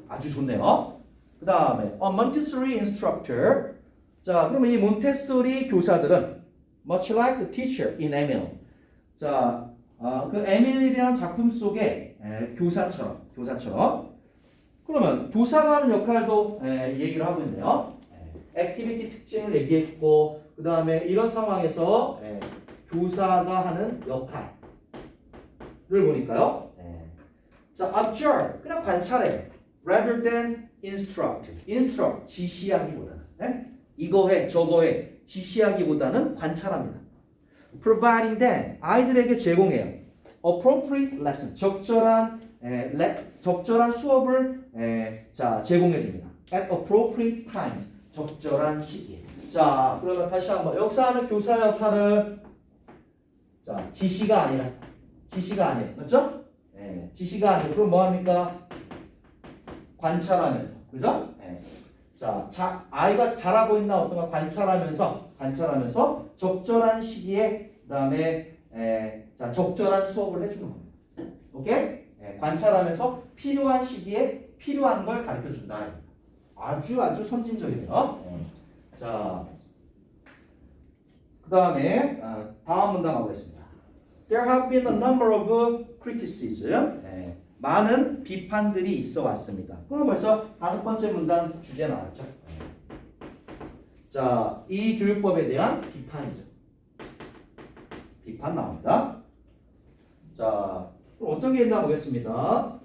아주 좋네요. 그 다음에 a Montessori instructor. 자, 그러면 이 몬테소리 교사들은 much like the teacher in Emil. 자, 그 에밀이라는 작품 속의 교사처럼. 그러면 교사가 하는 역할도 얘기를 하고 있네요. 액티비티 특징을 얘기했고, 그 다음에 이런 상황에서 교사가 하는 역할을 보니까요. 자, observe. 그냥 관찰해. rather than instruct. 지시하기보다는 이거 해 저거 해 지시하기보다는 관찰합니다. providing them 아이들에게 제공해요. appropriate lesson 적절한 수업을 자 제공해 줍니다. at appropriate times 적절한 시기에. 자 그러면 다시 한번 역사하는 교사 역할은 자 지시가 아니에요. 맞죠? 지시가 아니에요. 그럼 뭐 합니까? 관찰하면서, 그죠? 자, 아이가 잘하고 있나 어떤가 관찰하면서 적절한 시기에 그다음에 자 적절한 수업을 해주는 겁니다. 오케이? 관찰하면서 필요한 시기에 필요한 걸 가르쳐 준다. 아주 선진적이네요. 자, 그다음에 다음 문단 가보겠습니다. There have been a number of criticism. 많은 비판들이 있어 왔습니다. 그럼 벌써 다섯 번째 문단 주제 나왔죠. 자, 이 교육법에 대한 비판이죠. 비판 나옵니다. 자, 그럼 어떤 게 있나 보겠습니다.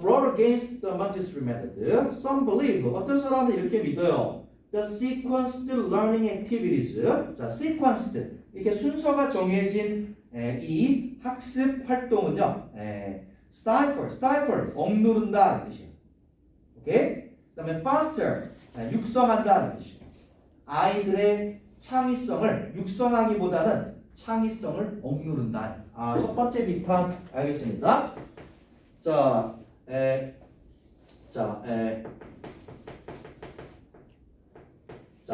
Brought against the Montessori method, some believe 어떤 사람은 이렇게 믿어요. The sequenced learning activities, 자, sequenced 이렇게 순서가 정해진 이 학습 활동은요. stifle, 억누른다는 뜻이에요. 오케이? 그 다음에 foster, 육성한다는 뜻이에요. 아이들의 창의성을 육성하기보다는 창의성을 억누른다. 첫 번째 비판 알겠습니다. 자,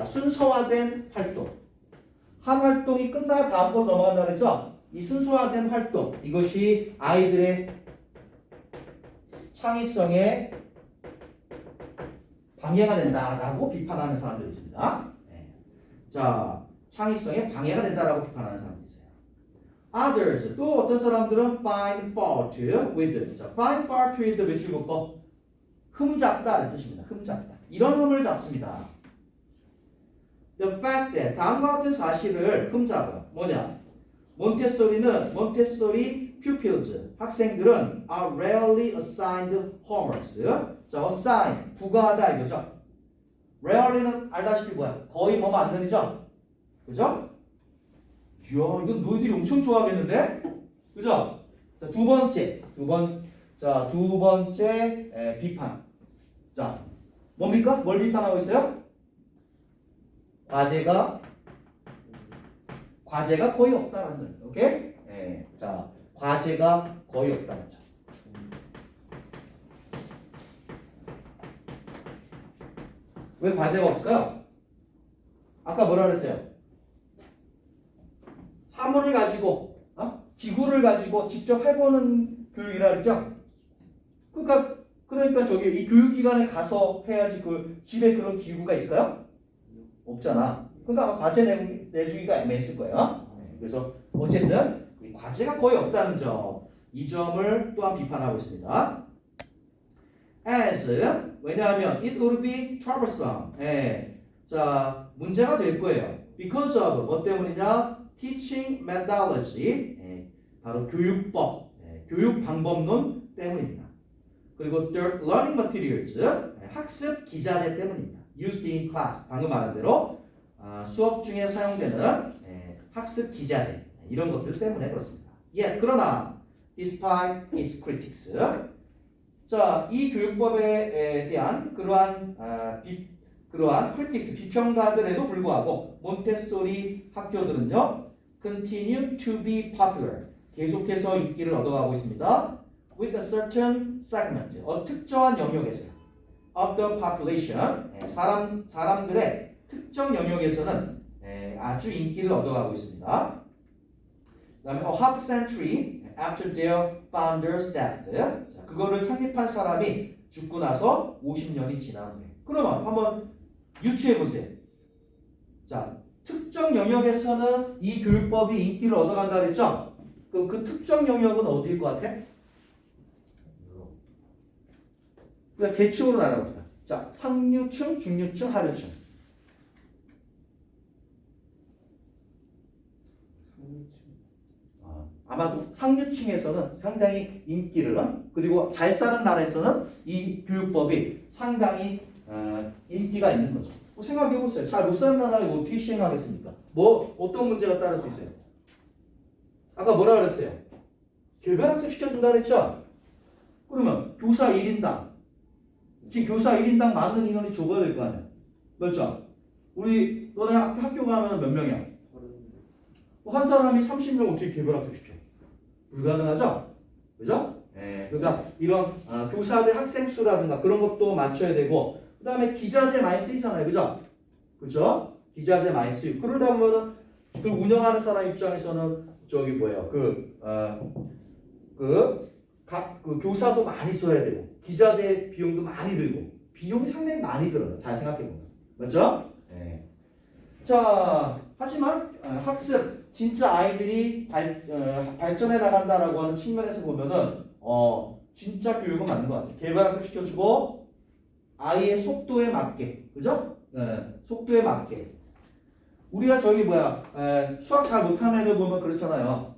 순서화된 활동. 한 활동이 끝나야 다음 걸 넘어간다고 했죠? 이 순서화된 활동, 이것이 아이들의 창의성에 방해가 된다라고 비판하는 사람들이 있습니다. 자, 창의성에 방해가 된다라고 비판하는 사람들이 있어요. Others, 또 어떤 사람들은 find fault with. 자, find fault with 외출국법. 흠잡다는 뜻입니다. 흠잡다. 이런 흠을 잡습니다. The fact that 다음과 같은 사실을 흠잡아. 뭐냐? 몬테소리 pupils 학생들은 are rarely assigned homeworks. 자, assign 부과하다 이거죠. rarely는 알다시피 뭐야? 거의 뭐만 안 되죠. 그죠? 이야, 이건 너희들이 엄청 좋아하겠는데? 그죠? 자, 두 번째 비판. 자, 뭡니까? 뭘 비판하고 있어요? 과제가 거의 없다는 거예요. 오케이? 예. 자, 과제가 거의 없다는 점. 왜 과제가 없을까요? 아까 뭐라 그랬어요? 사물을 가지고, 기구를 가지고 직접 해보는 교육이라 그랬죠? 그러니까 저기 이 교육기관에 가서 해야지 그 집에 그런 기구가 있을까요? 없잖아. 그러니까 아마 과제 내주기가 애매했을 거예요. 그래서 어쨌든 과제가 거의 없다는 점, 이 점을 또한 비판하고 있습니다. As 왜냐하면 it would be troublesome. 자, 문제가 될 거예요. Because of 뭐 때문이냐? Teaching methodology. 바로 교육법, 교육 방법론 때문입니다. 그리고 the learning materials, 학습 기자재 때문입니다. Used in class, 방금 말한 대로 수업 중에 사용되는 학습 기자재 이런 것들 때문에 그렇습니다. 그러나 despite its critics, 자, 이 교육법에 대한 그러한 critics 비평가들에도 불구하고 몬테소리 학교들은요 continue to be popular, 계속해서 인기를 얻어가고 있습니다. With a certain segment, 특정한 영역에서 of the population, 사람들의 특정 영역에서는 아주 인기를 얻어가고 있습니다. 그다음에 a half century after their founder's death, 자, 그거를 창립한 사람이 죽고 나서 50년이 지난 후에. 그러면 한번 유추해 보세요. 자, 특정 영역에서는 이 교육법이 인기를 얻어간다 그랬죠? 그럼 그 특정 영역은 어디일 것 같아? 그냥 계층으로 나눠봅니다. 자, 상류층, 중류층, 하류층. 아마도 상류층에서는 상당히 인기를, 그리고 잘 사는 나라에서는 이 교육법이 상당히 인기가 있는 거죠. 생각해 보세요. 잘 못 사는 나라에 어떻게 시행하겠습니까? 어떤 문제가 따를 수 있어요? 아까 뭐라 그랬어요? 개별학습 시켜준다 그랬죠? 그러면 교사 1인당, 교사 1인당 많은 인원이 적어야 될 거 아니야? 맞죠? 너네 학교 가면 몇 명이야? 한 사람이 30명 어떻게 개별학습 시켜? 불가능하죠? 그죠? 그러니까 이런 교사들 학생 수라든가 그런 것도 맞춰야 되고, 그 다음에 기자재 많이 쓰이잖아요. 그죠? 그죠? 기자재 많이 쓰이고, 그러다 보면은 그 운영하는 사람 입장에서는 저기 뭐예요? 그 교사도 많이 써야 되고, 기자재 비용도 많이 들고, 비용이 상당히 많이 들어요. 잘 생각해보면. 맞죠? 자, 하지만 학습, 진짜 아이들이 발전해 나간다라고 하는 측면에서 보면은 진짜 교육은 맞는 것 같아요. 개별학습 시켜주고 아이의 속도에 맞게, 그죠? 속도에 맞게. 우리가 수학 잘 못하는 애들 보면 그렇잖아요.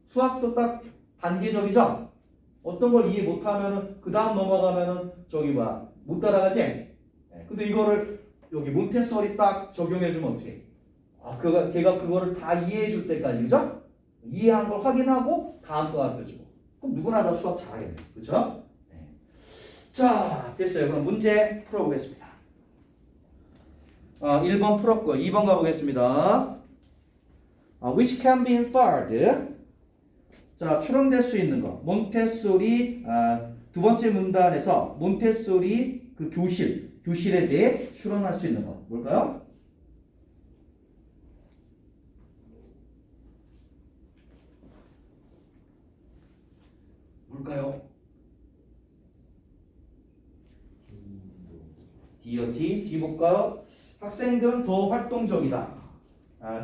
수학도 딱 단계적이죠? 어떤 걸 이해 못하면은 그 다음 넘어가면은 못 따라가지? 근데 이거를 여기 몬테소리 딱 적용해주면 어떻게 해? 걔가 그거를 다 이해해줄 때까지, 그죠? 이해한 걸 확인하고 다음 거 가르쳐주고. 그럼 누구나 다 수학 잘하겠네, 그죠? 자, 됐어요. 그럼 문제 풀어보겠습니다. 1번 풀었고요. 2번 가보겠습니다. Which can be inferred. 자, 추론될 수 있는 거. 몬테소리 두 번째 문단에서 몬테소리 그 교실에 대해 추론할 수 있는 거. 뭘까요? 뭘까요? D요, D 볼까요? 학생들은 더 활동적이다.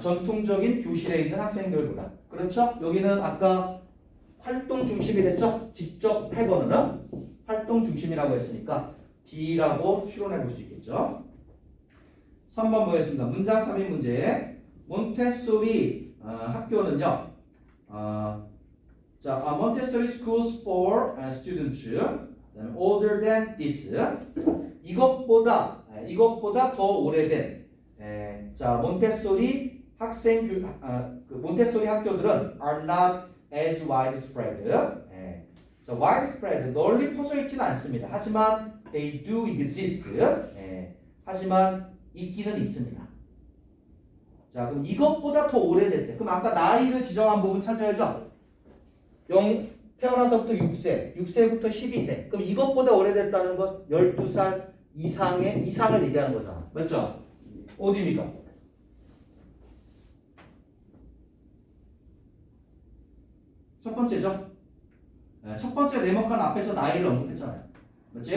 전통적인 교실에 있는 학생들보다. 그렇죠? 여기는 아까 활동 중심이랬죠? 직접 해보는 활동 중심이라고 했으니까 D라고 추론해 볼 수 있겠죠? 3번 보겠습니다. 문장 3인 문제. 몬테소리 학교는요. Montessori schools for students older than this. 이것보다 더 오래된 몬테소리 그 몬테소리 학교들은 are not as widespread. 예. 자, widespread 널리 퍼져 있지는 않습니다. 하지만 they do exist. 예. 하지만 있기는 있습니다. 자, 그럼 이것보다 더 오래됐대. 그럼 아까 나이를 지정한 부분 찾아야죠. 태어나서부터 6세, 6세부터 12세. 그럼 이것보다 오래됐다는 건 12살 이상을 얘기하는 거잖아. 맞죠? 어디입니까? 첫 번째죠. 네, 첫 번째 네모칸 앞에서 나이를 언급했잖아요. 맞지?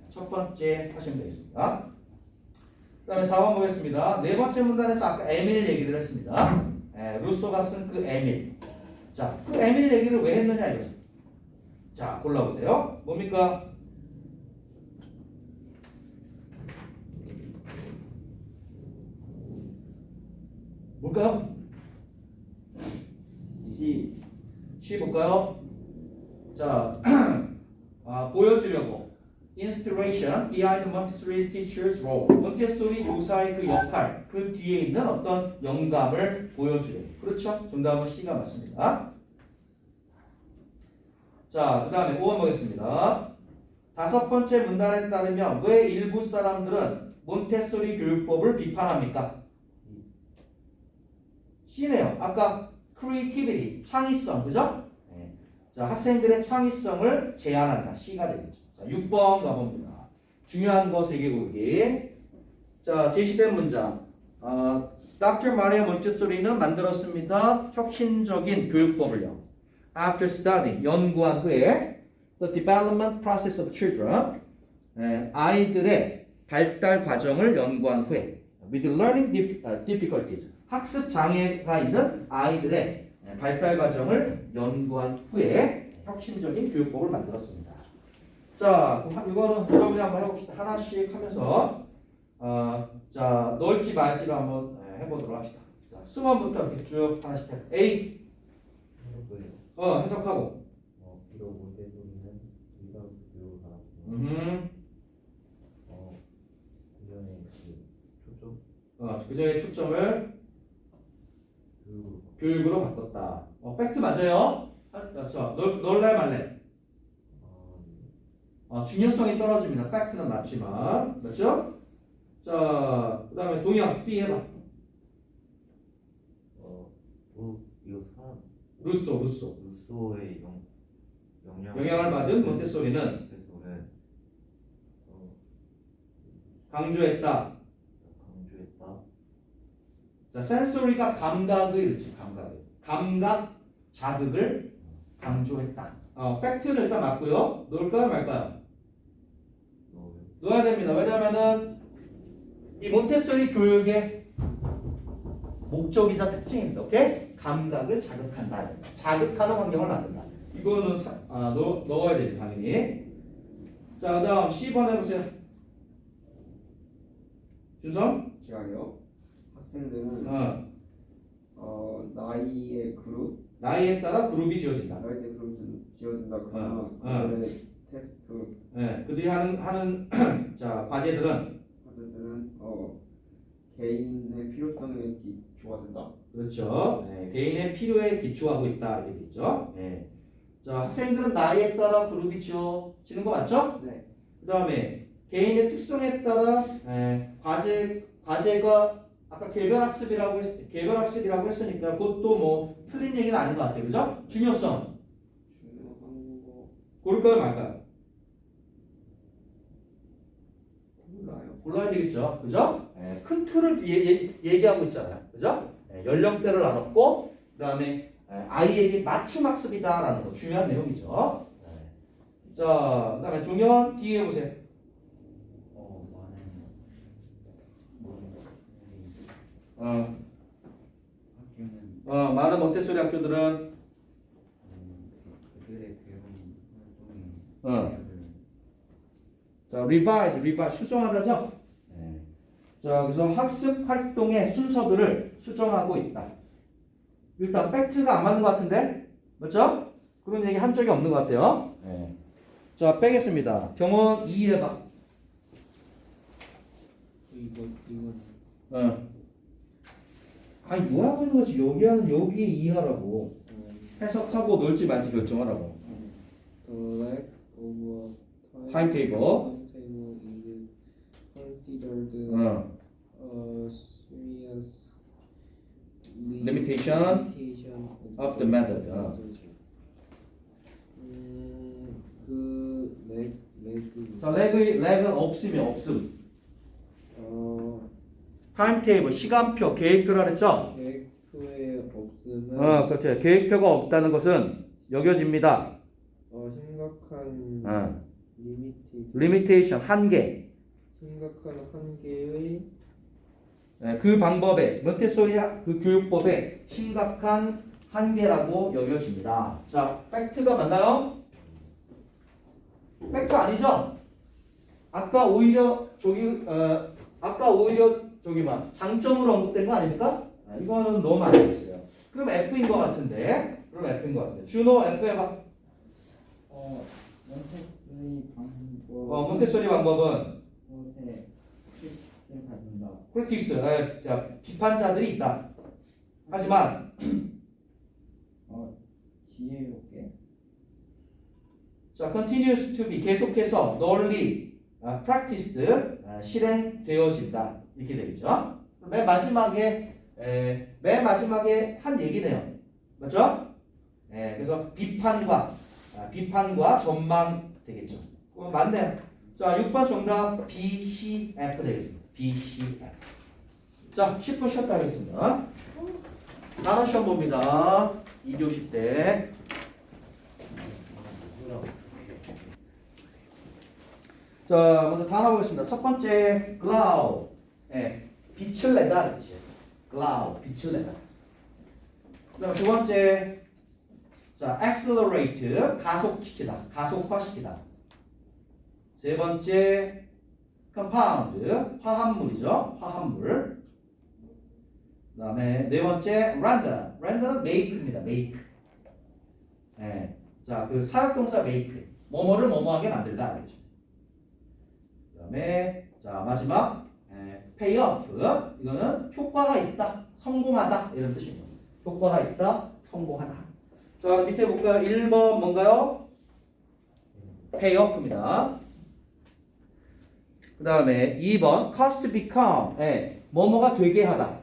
첫 번째 하시면 되겠습니다. 그 다음에 4번 보겠습니다. 네 번째 문단에서 아까 에밀 얘기를 했습니다. 루소가 쓴 그 에밀. 자, 그 에밀 얘기를 왜 했느냐 이거죠. 자, 골라보세요. 뭡니까? 뭘까요? C 볼까요? 자, 보여주려고 inspiration behind Montessori teacher's role. 몬테소리 교사의 그 역할, 그 뒤에 있는 어떤 영감을 보여주려고. 그렇죠? 정답은 C가 맞습니다. 자, 그 다음에 5번 보겠습니다. 다섯 번째 문단에 따르면 왜 일부 사람들은 몬테소리 교육법을 비판합니까? C네요. 아까 creativity, 창의성, 그죠? 네. 자, 학생들의 창의성을 제한한다. C가 되겠죠. 자, 6번 가봅니다. 중요한 거 3개 고르기. 자, 제시된 문장. Dr. Maria Montessori는 만들었습니다. 혁신적인 교육법을요. After studying, 연구한 후에 the development process of children, 아이들의 발달 과정을 연구한 후에 with learning difficulties, 학습 장애가 있는 아이들의 발달 과정을 연구한 후에 혁신적인 교육법을 만들었습니다. 자, 이거는 여러분이 한번 해봅시다. 하나씩 하면서 자, 넣을지 말지를 한번 해보도록 합시다. 자, 수만부터 이렇게 쭉 하나씩 해. A. 해석하고. 비록 몬테소리는 의사 교육가 그녀의 초점을 교육으로 바꿨다. 팩트 맞아요? 그렇죠. 놀래 말래? 중요성이 떨어집니다. 팩트는 맞지만. 맞죠? 자, 그 다음에 동영 B 해봐. 이거 사람 루소의 영향을 받은 몬테소리는 강조했다. 자, 센소리가 감각을 이렇게 감각 자극을 강조했다. 팩트는 일단 맞고요. 넣을까요, 말까요? 넣어야 됩니다. 왜냐하면은 이 몬테소리 교육의 목적이자 특징입니다. 오케이? 감각을 자극한다. 자극하는 환경을 만든다. 이거는 넣어야 되지 당연히. 자, 그다음 10번 해보세요. 준성? 제가요. 학생들은 나이에 따라 그룹이 지어진다. 그들의 테스트. 그들이 하는 자, 과제들은 개인의 필요성에 기초화된다. 그렇죠. 개인의 필요에 기초하고 있다 이렇게 되죠. 자, 학생들은 나이에 따라 그룹이 지어지는 거 맞죠? 네. 그 다음에 개인의 특성에 따라 과제가 아까 개별학습이라고 했으니까 그것도 뭐 틀린 얘기는 아닌 것 같아요. 그죠? 중요성. 고를까요, 말까요? 골라야 되겠죠. 그죠? 큰 틀을 얘기하고 있잖아요. 그죠? 연령대를 나눴고 그 다음에 아이에게 맞춤 학습이다라는 거 중요한 내용이죠. 자, 그 다음에 종현 뒤에 보세요. 많은 몬테소리 학교들은 그들의 배움 활동이 자, revise 수정하다죠. 자, 그래서 학습 활동의 순서들을 수정하고 있다. 일단 팩트가 안 맞는 것 같은데, 맞죠? 그런 얘기 한 적이 없는 것 같아요. 자, 빼겠습니다. 경원 2 해봐. 이건 아니 뭐라고 하는 거지? 여기 하는 여기 이하라고 해석하고 놀지 말지 결정하라고. The lack of a Timetable. timetable is considered 어. a serious Limitation of the method. 그 렉 자, 렉은 없으면 없음. 타임테이블 시간표 계획표라 그랬죠? 계획표에 없으면 그렇죠. 계획표가 없다는 것은 여겨집니다. 심각한 리미테이션 한계. 심각한 한계의 네, 그 방법에 몬테소리 그 교육법에 심각한 한계라고 여겨집니다. 자, 팩트가 맞나요? 팩트 아니죠? 아까 오히려 저기만 장점으로 언급된 거 아닙니까? 이거는 너무 많이 했어요. 그럼 F인 것 같은데. 준호 F 해봐. 몬테소리 방법은 크리틱스, 자, 비판자들이 있다. 하지만 지혜롭게 자, continues to be 계속해서 널리 practiced 실행되어진다 이렇게 되겠죠. 맨 마지막에 한 얘기네요. 맞죠? 그래서 비판과 전망 되겠죠. 맞네요. 자, 6번 정답 B, C, F 되겠습니다. B, C, F. 자, 10분 쉬었다 하겠습니다. 단어 시험 봅니다. 2교시 때. 자, 먼저 단어 보겠습니다. 첫 번째, glow. 빛을 내다. 이렇게 glow, 빛을 내다. 그다음 두 번째, 자, accelerate, 가속시키다, 가속화시키다. 세 번째, compound, 화합물이죠, 화합물. 그다음에 네 번째, render, render는 make입니다, make. 자, 그 사역동사 make, 뭐뭐를 뭐뭐하게 만들다. 그렇죠. 그다음에 자 마지막, pay off, 이거는 효과가 있다, 성공하다 이런 뜻입니다. 효과가 있다, 성공하다. 자, 밑에 볼까요? 1번 뭔가요? pay off입니다. 그 다음에 2번 cause to become, 뭐뭐가 되게 하다,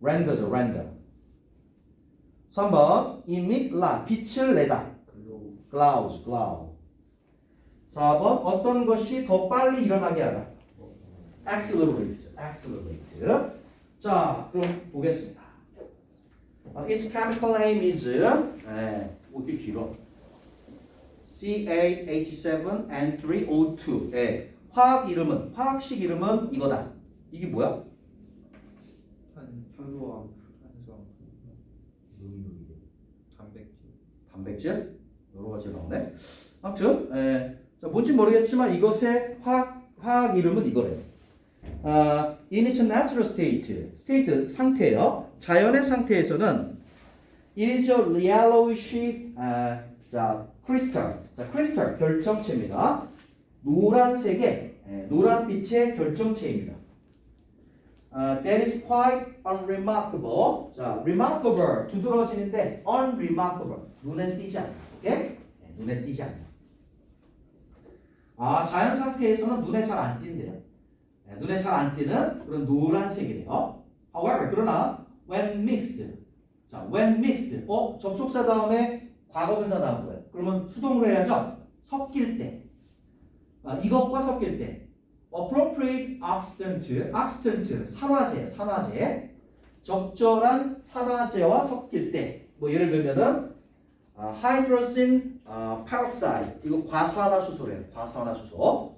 render죠, render. 3번 emit light, 빛을 내다, glows, glow. 4번 어떤 것이 더 빨리 일어나게 하다, accelerate, accelerate. 자, 그럼 보겠습니다. Its chemical name is, 어떻게 길어? CaH7N3O2. 화학식 이름은 이거다. 이게 뭐야? 탄소와 단백질? 여러 가지 나오네. 아무튼, 자, 뭔지 모르겠지만 이것의 화학 이름은 이거래요. In its natural state, 상태요. 자연의 상태에서는 it is a yellowish, 자, crystal, 결정체입니다. 노란빛의 결정체입니다. That is quite unremarkable. 자, remarkable, 두드러지는데 unremarkable, 눈에 띄지 않다. 오케이? 눈에 띄지 않다. 자연 상태에서는 눈에 잘 안 띈대요. 눈에 잘 안 띄는 그런 노란색이래요. However, 그러나 when mixed, 자, when mixed, 접속사 다음에 과거분사 나온 거예요. 그러면 수동으로 해야죠. 섞일 때, 이것과 섞일 때, appropriate oxidant, 산화제, 적절한 산화제와 섞일 때, 뭐 예를 들면은 hydrogen peroxide, 이거 과산화수소래요. 과산화수소.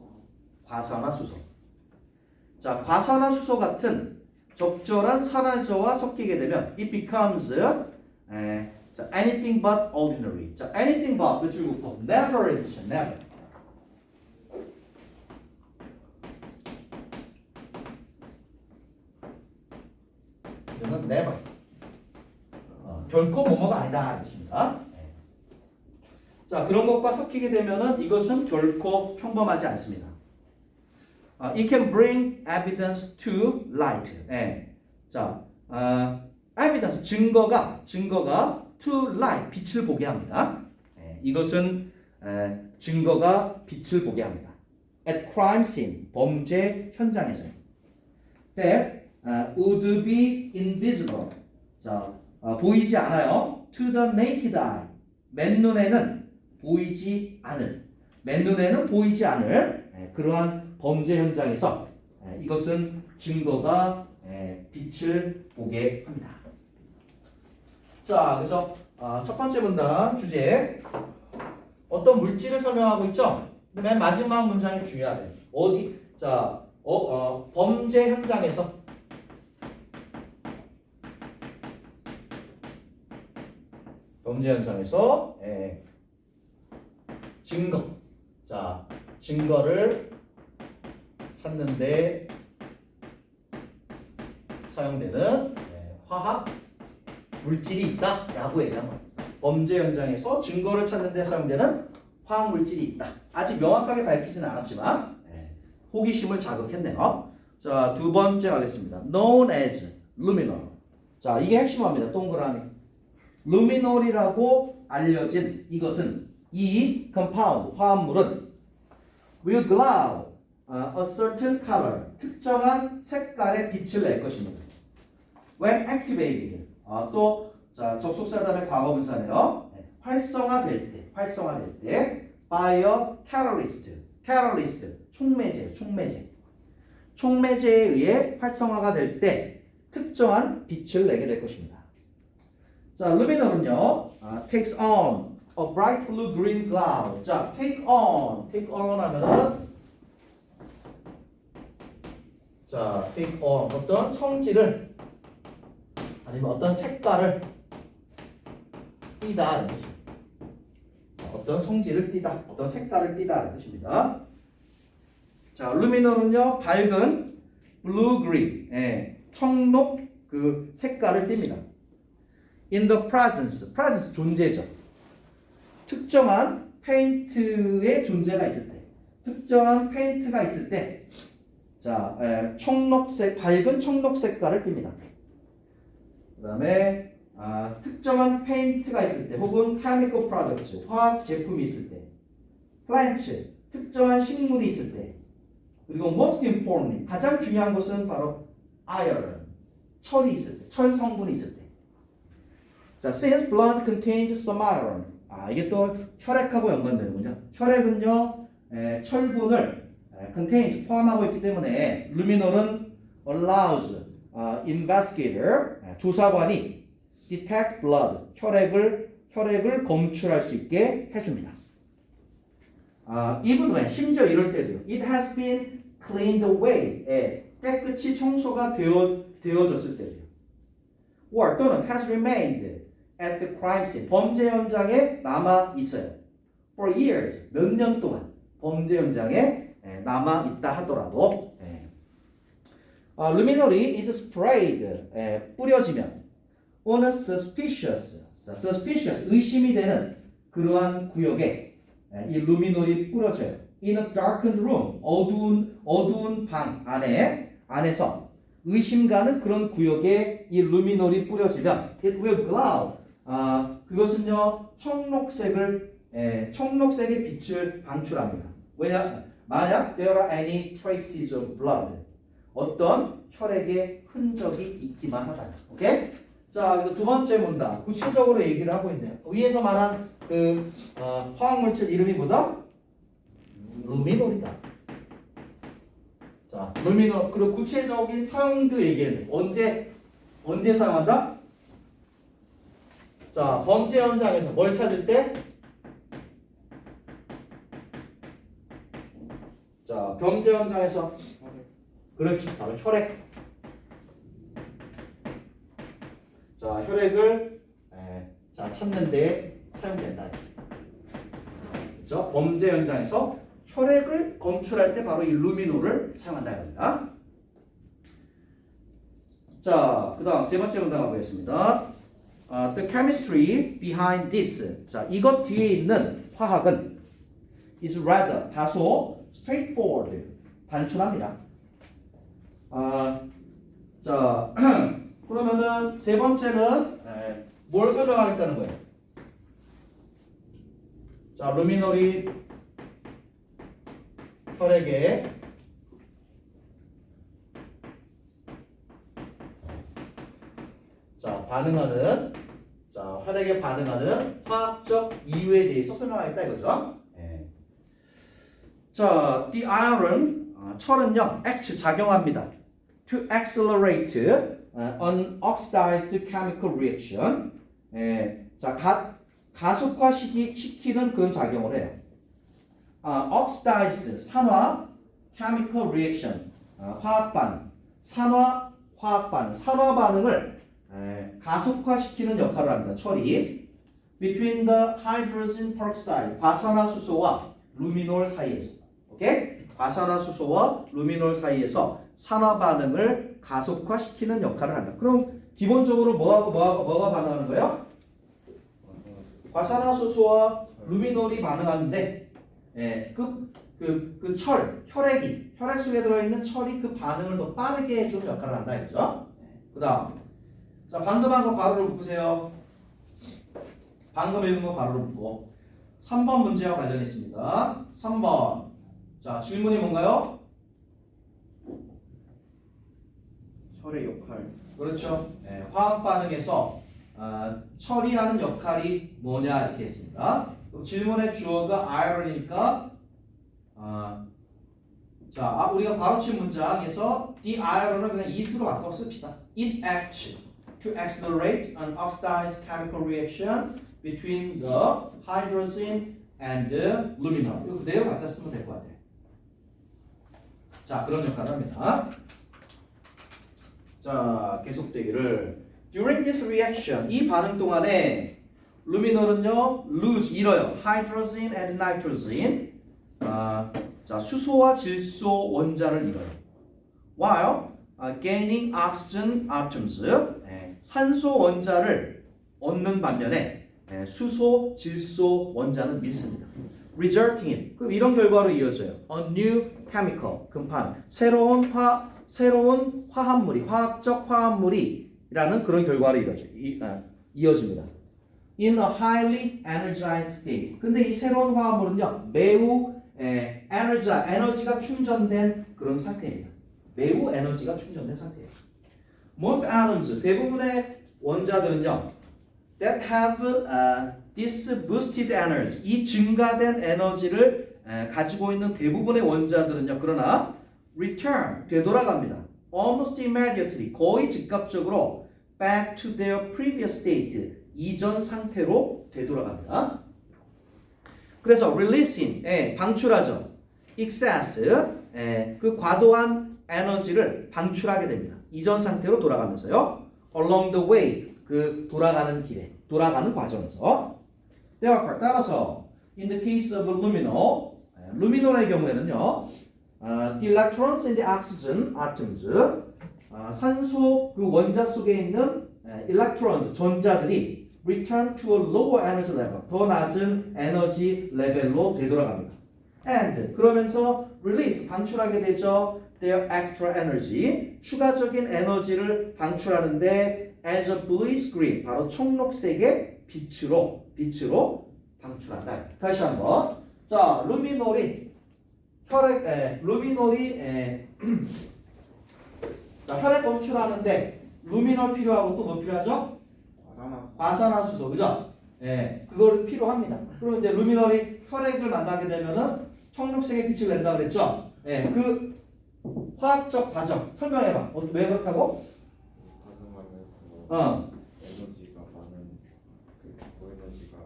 자, 과산화수소 같은 적절한 산화제와 섞이게 되면 it becomes 자, anything but ordinary. 자, anything but 몇 줄 긋고 never edition, never. 이거는 never. 결코 뭐뭐가 아니다 이것입니다. 자, 그런 것과 섞이게 되면은 이것은 결코 평범하지 않습니다. It can bring evidence to light. 자, evidence 증거가 to light 빛을 보게 합니다. 이것은 증거가 빛을 보게 합니다. At crime scene 범죄 현장에서 that would be invisible 자 보이지 않아요. To the naked eye 맨눈에는 보이지 않을 그러한 범죄 현장에서 이것은 증거가 빛을 보게 합니다. 자, 그래서 첫 번째 문단 주제 어떤 물질을 설명하고 있죠? 근데 맨 마지막 문장이 중요하대요. 어디? 자, 범죄 현장에서 증거. 자, 증거를 찾는데 사용되는 화학 물질이 있다라고 얘기한 겁니다. 범죄 현장에서 증거를 찾는 데 사용되는 화학 물질이 있다. 아직 명확하게 밝히지는 않았지만 호기심을 자극했네요. 자, 두 번째 가겠습니다. Known as luminol. 자, 이게 핵심입니다. 동그라미. luminol이라고 알려진 이것은 이 compound 화합물은 will glow a certain color 특정한 색깔의 빛을 낼 것입니다. When activated 또 자, 접속사 다음에 과거분사네요. 활성화될 때 by a catalyst 촉매제에 의해 활성화가 될 때 특정한 빛을 내게 될 것입니다. 자, luminol은요 takes on a bright blue green cloud. 자, take on 하면은 자, take on 어떤 성질을 아니면 어떤 색깔을 띠다 이런 것입니다. 어떤 성질을 띠다, 어떤 색깔을 띠다 이런 것입니다. 자, 루미놀은요 밝은 blue green, 청록 그 색깔을 띱니다. In the presence 존재죠. 특정한 페인트의 존재가 있을 때, 특정한 페인트가 있을 때, 자, 청록색 밝은 청록 색깔을 띱니다. 그다음에 특정한 페인트가 있을 때 혹은 chemical products 화학 제품이 있을 때 plants 특정한 식물이 있을 때 그리고 most importantly 가장 중요한 것은 바로 iron 철이 있을 때 철 성분이 있을 때 자 since blood contains some iron 이게 또 혈액하고 연관되는군요. 혈액은요 철분을 contains 포함하고 있기 때문에 luminol은 allows investigator 조사관이 detect blood 혈액을 검출할 수 있게 해줍니다. even when 심지어 이럴 때도요. It has been cleaned away. 깨끗이 청소가 되어졌을 때도요. or 또는 has remained at the crime scene 범죄 현장에 남아 있어요. for years 몇 년 동안 범죄 현장에 남아 있다 하더라도 luminol이 is sprayed 뿌려지면 on a suspicious 의심이 되는 그러한 구역에 이 luminol이 뿌려져요. in a darkened room 어두운 방 안에서 의심 가는 그런 구역에 이 luminol이 뿌려지면 it will glow 그것은요 청록색의 빛을 방출합니다. 왜냐 만약 there are any traces of blood 어떤 혈액의 흔적이 있기만 하다. 오케이? 자, 그래서 두 번째 문단 구체적으로 얘기를 하고 있네요. 위에서 말한 그 화학물질 이름이 뭐다? 루미놀이다. 자, 루미놀 그리고 구체적인 사용도 얘기했네. 언제 사용한다? 자, 범죄 현장에서 뭘 찾을 때? 자, 범죄 현장에서 그렇지, 바로 혈액. 자, 혈액을 찾는데 사용된다. 그렇죠? 범죄 현장에서 혈액을 검출할 때 바로 이 루미놀을 사용한다 합니다. 자, 그다음 세 번째 문단 가보겠습니다. The chemistry behind this. 자, 이것 뒤에 있는 화학은 is rather 다소 straightforward 단순합니다. 자, 그러면은 세 번째는 뭘 설명하겠다는 거예요? 자, 루미노리 혈액에 반응하는 혈액에 반응하는 화학적 이유에 대해서 설명하겠다 이거죠. 자, the iron 철은요, X 작용합니다. To accelerate an oxidized chemical reaction. 자, 가속화시키는 그런 작용을 해요. oxidized 산화 chemical reaction 화학 반응, 산화 화학 반응, 산화 반응을 가속화시키는 역할을 합니다. 철이 between the hydrogen peroxide 과산화수소와 루미놀 사이에서, 오케이? 과산화수소와 루미놀 사이에서 산화 반응을 가속화시키는 역할을 한다. 그럼 기본적으로 뭐가 반응하는 거예요? 과산화수소와 루미놀이 반응하는데, 그 철, 혈액 속에 들어있는 철이 그 반응을 더 빠르게 해주는 역할을 한다, 이거죠? 그 다음, 자, 방금 한 거 가로로 묶으세요. 방금 읽은 거 가로로 묶고. 3번 문제와 관련이 있습니다. 3번. 자, 질문이 뭔가요? 철의 역할. 그렇죠. 화학 반응에서 철이 하는 역할이 뭐냐 이렇게 했습니다. 질문의 주어가 iron이니까 자, 우리가 바로 친 문장에서 the iron을 그냥 is로 바꿔 씁시다. It acts to accelerate an oxidized chemical reaction between the hydrogen and the luminol. 이거 그대로 갖다 쓰면 될 것 같아요. 자, 그런 역할을 합니다. 자, 계속되기를 during this reaction 이 반응 동안에 루미놀은요 lose 잃어요 hydrogen and nitrogen 자, 수소와 질소 원자를 잃어요. while gaining oxygen atoms 산소 원자를 얻는 반면에 수소, 질소 원자는 잃습니다. resulting in 그럼 이런 결과로 이어져요. a new chemical 금판 새로운 화합물이 화학적 화합물이라는 그런 결과로 이어집니다. in a highly energized state. 근데 이 새로운 화합물은요 매우 에너지가 충전된 그런 상태입니다. 매우 에너지가 충전된 상태예요. Most atoms 대부분의 원자들은요 that have this boosted energy 이 증가된 에너지를 가지고 있는 대부분의 원자들은요 그러나 return 되돌아갑니다. almost immediately 거의 즉각적으로 back to their previous state 이전 상태로 되돌아갑니다. 그래서 releasing 방출하죠. excess 그 과도한 에너지를 방출하게 됩니다. 이전 상태로 돌아가면서요. along the way 그 돌아가는 길에 돌아가는 과정에서 therefore 따라서 in the case of luminol 루미놀의 경우에는요 the electrons in the oxygen atoms 산소 그 원자 속에 있는 electrons 전자들이 return to a lower energy level 더 낮은 에너지 레벨로 되돌아갑니다. and 그러면서 release 방출하게 되죠. their extra energy 추가적인 에너지를 방출하는데 as a bluish green 바로 청록색의 빛으로 방출한다. 다시 한번 자 루미놀이 자, 혈액 검출하는데 루미놀 필요하고 또 뭐 필요하죠? 과산화수소 그죠? 그걸 필요합니다. 그럼 이제 루미놀이 혈액을 만나게 되면은 청록색의 빛을 낸다 그랬죠? 그 화학적 과정 설명해봐. 왜 그렇다고? 에너지가 많은 그 고에너지가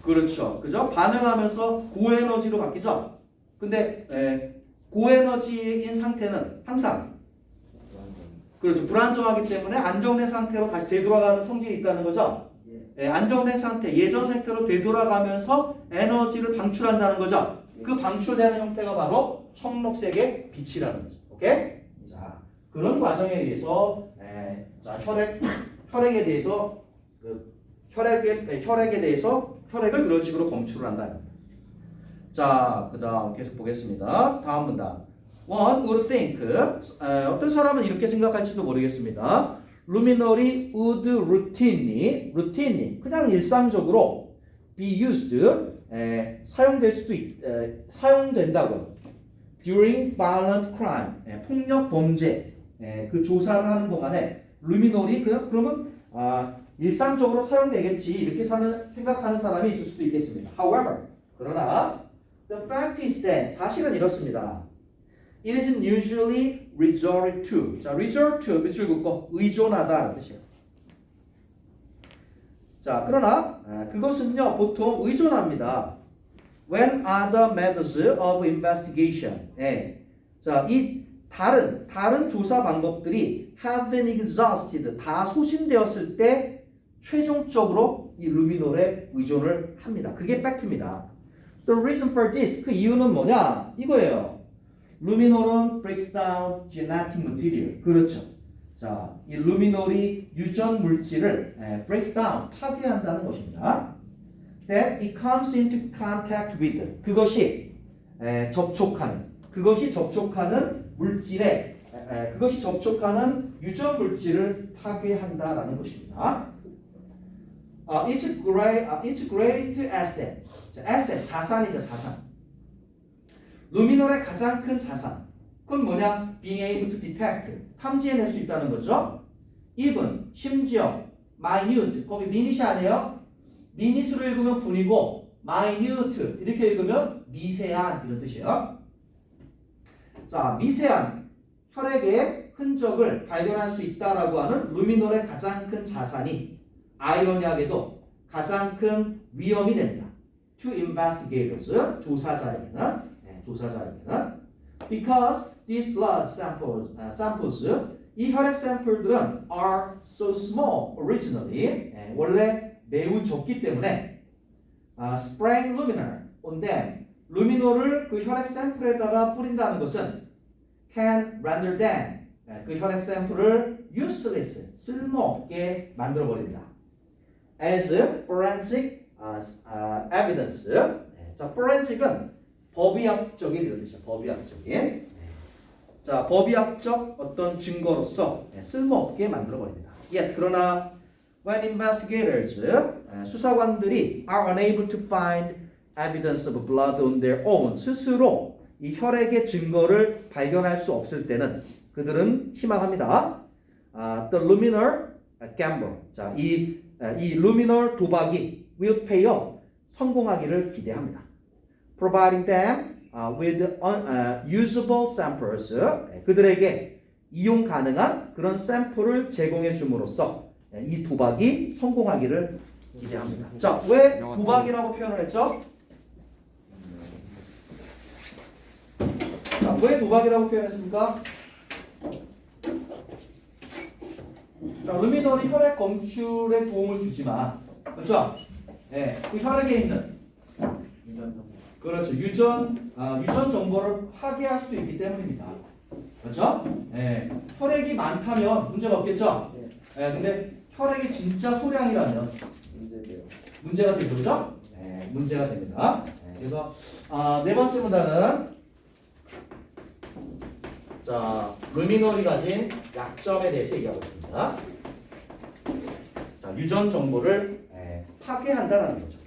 그렇죠. 그죠? 반응하면서 고에너지로 바뀌죠? 근데 고에너지인 상태는 항상 그렇죠. 불안정하기 때문에 안정된 상태로 다시 되돌아가는 성질이 있다는 거죠? 안정된 상태, 예전 상태로 되돌아가면서 에너지를 방출한다는 거죠? 그 방출되는 형태가 바로 청록색의 빛이라는 거죠. 오케이? 자, 그런 과정에 의해서 자, 혈액에 대해서 혈액에 대해서 혈액을 이런 식으로 검출을 한다. 자, 그다음 계속 보겠습니다. 다음 문단. One would think 어떤 사람은 이렇게 생각할지도 모르겠습니다. luminol이 would routinely 그냥 일상적으로 be used 사용된다고요. during violent crime 폭력 범죄 그 조사를 하는 동안에 루미놀이 그러면 일상적으로 사용되겠지 이렇게 생각하는 사람이 있을 수도 있겠습니다. However 그러나 the fact is that 사실은 이렇습니다. It isn't usually resorted to. 자, resort to 밑줄 긋고 의존하다라는 뜻이에요. 자, 그러나 그것은요 보통 의존합니다. When other methods of investigation. 자, 이 다른 조사 방법들이 have been exhausted. 다 소진되었을 때 최종적으로 이 루미놀에 의존을 합니다. 그게 팩트입니다. The reason for this. 그 이유는 뭐냐? 이거예요. 루미놀은 breaks down genetic material. 그렇죠. 자, 이 루미놀이 유전 물질을 breaks down, 파괴한다는 것입니다. That it comes into contact with. 그것이 접촉하는 물질에 그것이 접촉하는 유전 물질을 파괴한다라는 것입니다. Its greatest asset. asset 자산이죠, 자산. 루미놀의 가장 큰 자산. 그건 뭐냐? Being able to detect. 탐지해낼 수 있다는 거죠. even, 심지어, minute. 거기 minut이 아니에요. 미닛으로 읽으면 분이고 minute 이렇게 읽으면 미세한 이런 뜻이에요. 자, 미세한 혈액의 흔적을 발견할 수 있다라고 하는 루미놀의 가장 큰 자산이 아이러니하게도 가장 큰 위험이 됩니다. To investigators, 조사자에게는 because these blood samples 이 혈액 샘플들은 are so small originally 원래 매우 적기 때문에 spraying luminol on them 루미놀을 그 혈액 샘플에다가 뿌린다는 것은 can render them 그 혈액 샘플을 useless 쓸모없게 만들어 버립니다. as forensic evidence. 자, forensic은 법의학적인 이런 뜻이죠. 법의학적인. 자, 법의학적 어떤 증거로서 쓸모없게 만들어 버립니다. Yet 그러나 when investigators 수사관들이 are unable to find evidence of blood on their own 스스로 이 혈액의 증거를 발견할 수 없을 때는 그들은 희망합니다. The luminol gamble. 자, 이 luminol 도박이 will pay off 성공하기를 기대합니다. Providing them with usable samples. 그들에게 이용 가능한 그런 샘플을 제공해 줌으로써 이 도박이 성공하기를 기대합니다. 자, 왜 도박이라고 표현을 했죠? 자, 왜 도박이라고 표현했습니까? 자, 루미놀이 혈액 검출에 도움을 주지만, 그렇죠? 네, 그 혈액에 있는 그렇죠. 유전 정보를 파괴할 수도 있기 때문입니다. 그렇죠? 네, 혈액이 많다면 문제가 없겠죠? 네, 근데 혈액이 진짜 소량이라면 문제가 되죠, 그렇죠? 네, 문제가 됩니다. 네, 그래서 네 번째 문단은 자, 루미놀이 가진 약점에 대해서 얘기하고 있습니다. 자, 유전 정보를 파괴한다는 거죠.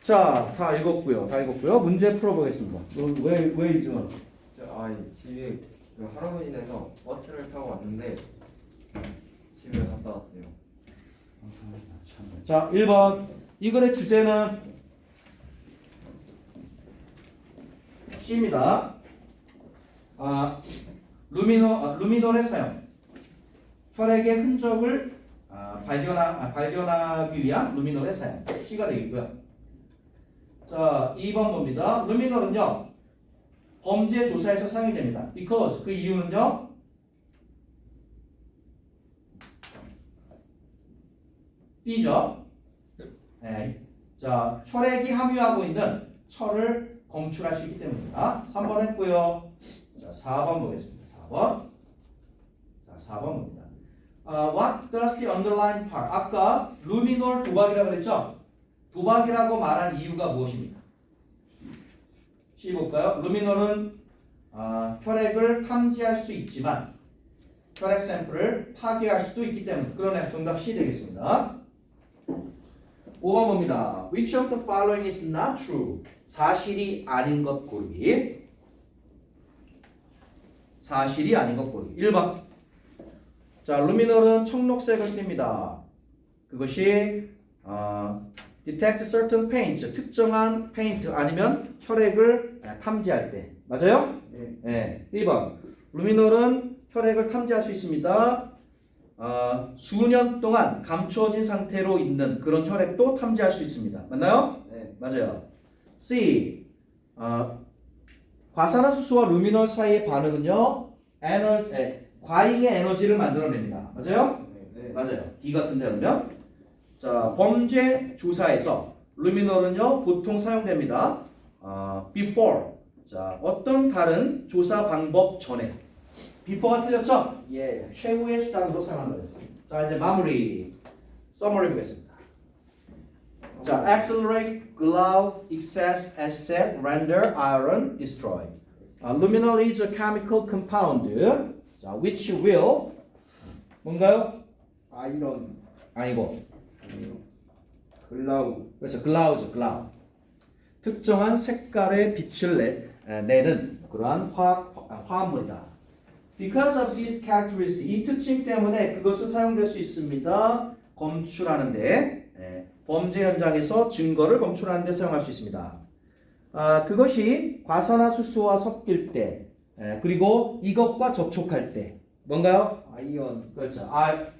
자, 다 읽었고요. 문제 풀어보겠습니다. 왜 이쯤은? 집에 그 할아버지네서 버스를 타고 왔는데 집에 갔다 왔어요. 자, 1번. 이 글의 주제는 C입니다. 루미놀의 사용. 혈액의 흔적을 발견하기 위한 루미놀의 사용. C가 되겠고요. 자, 2번 봅니다. 루미놀은요, 범죄 조사에서 사용이 됩니다. because 그 이유는요, B죠. 네. 자, 혈액이 함유하고 있는 철을 검출할 수 있기 때문입니다. 3번 했고요. 자, 4번 보겠습니다. 4번. 자, 4번 봅니다. What does the underlying part? 아까 루미놀 도박이라고 그랬죠? 도박이라고 말한 이유가 무엇입니까? C 볼까요? 루미놀은 혈액을 탐지할 수 있지만 혈액 샘플을 파괴할 수도 있기 때문에 그러네. 정답 C 되겠습니다. 5번 봅니다. Which of the following is not true? 사실이 아닌 것 고르기. 사실이 아닌 것 고르기. 1번. 자, 루미놀은 청록색을 띱니다. 그것이 detect certain paints, 특정한 페인트 아니면 혈액을 탐지할 때. 맞아요? 네. 2번. 루미놀은 혈액을 탐지할 수 있습니다. 수년 동안 감추어진 상태로 있는 그런 혈액도 탐지할 수 있습니다. 맞나요? 네. 맞아요. C. 과산화수소와 루미놀 사이의 반응은요, 과잉의 에너지를 만들어냅니다. 맞아요? 네. 맞아요. D 같은 데는 자, 범죄 조사에서 루미놀은요 보통 사용됩니다. before. 자, 어떤 다른 조사 방법 전에. before가 틀렸죠? 예. 최후의 수단으로 사용한다 그랬어요. 자, 이제 마무리. summary 보겠습니다. 자, accelerate, glow, excess, acid, render, iron, destroy. Luminol is a chemical compound. 자, which will 뭔가요? 아이런. 아니고. 아니요. 글라우. 그렇죠. glow죠. glow. 특정한 색깔의 빛을 내는 그러한 화합물이다. Because of this characteristic, 이 특징 때문에 그것은 사용될 수 있습니다. 검출하는데, 범죄 현장에서 증거를 검출하는데 사용할 수 있습니다. 그것이 과산화수소와 섞일 때, 그리고 이것과 접촉할 때, 뭔가요? 아이언. 그렇죠.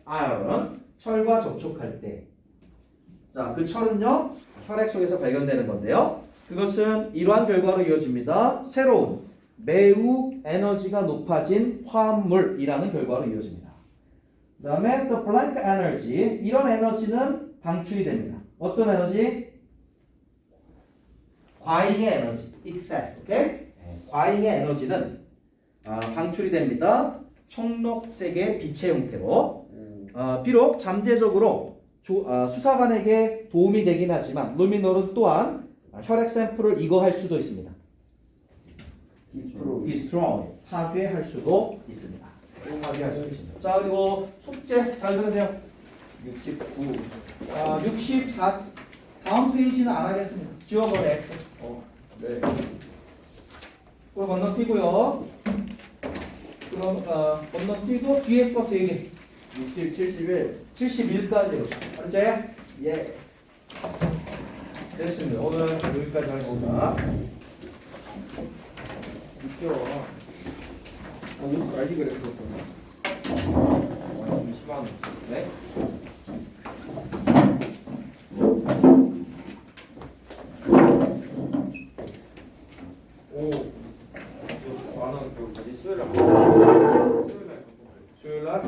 iron, 철과 접촉할 때. 자, 그 철은요, 혈액 속에서 발견되는 건데요. 그것은 이러한 결과로 이어집니다. 새로운, 매우 에너지가 높아진 화합물이라는 결과로 이어집니다. 그 다음에 또 blank energy, 이런 에너지는 방출이 됩니다. 어떤 에너지? 과잉의 에너지, excess, 오케이? 과잉의 에너지는 방출이 됩니다. 청록색의 빛의 형태로. 비록 잠재적으로 수사관에게 도움이 되긴 하지만 루미놀은 또한 혈액 샘플을 이거할 수도 있습니다. destroy, 파괴할 수도 있습니다. 파괴할 수 있습니다. 자, 그리고 숙제 잘 들으세요. 69. 64 다음 페이지는 안 하겠습니다. 지워버려 X. 네. 그걸 건너뛰고요. 그럼 건너뛰고 뒤에 거 3개. 60, 71. 71까지요. 알았지? 예. 됐습니다. 오늘 여기까지 하겠습니다. 웃겨. 아무 알지 그랬었구나. 좀 심한. 네? 오. 이거 만원 그 뭐지 수요일에 수요일 날?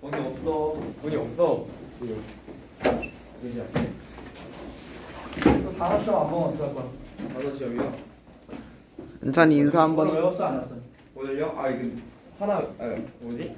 돈이 없어. 돈이 없어. 그지? 또 단어 시험 안 보면 어떡할 거야? 단어 시험이요? 은찬이 인사 오늘 외웠어 안 외웠어? 오늘요? 아 이거 하나 뭐지?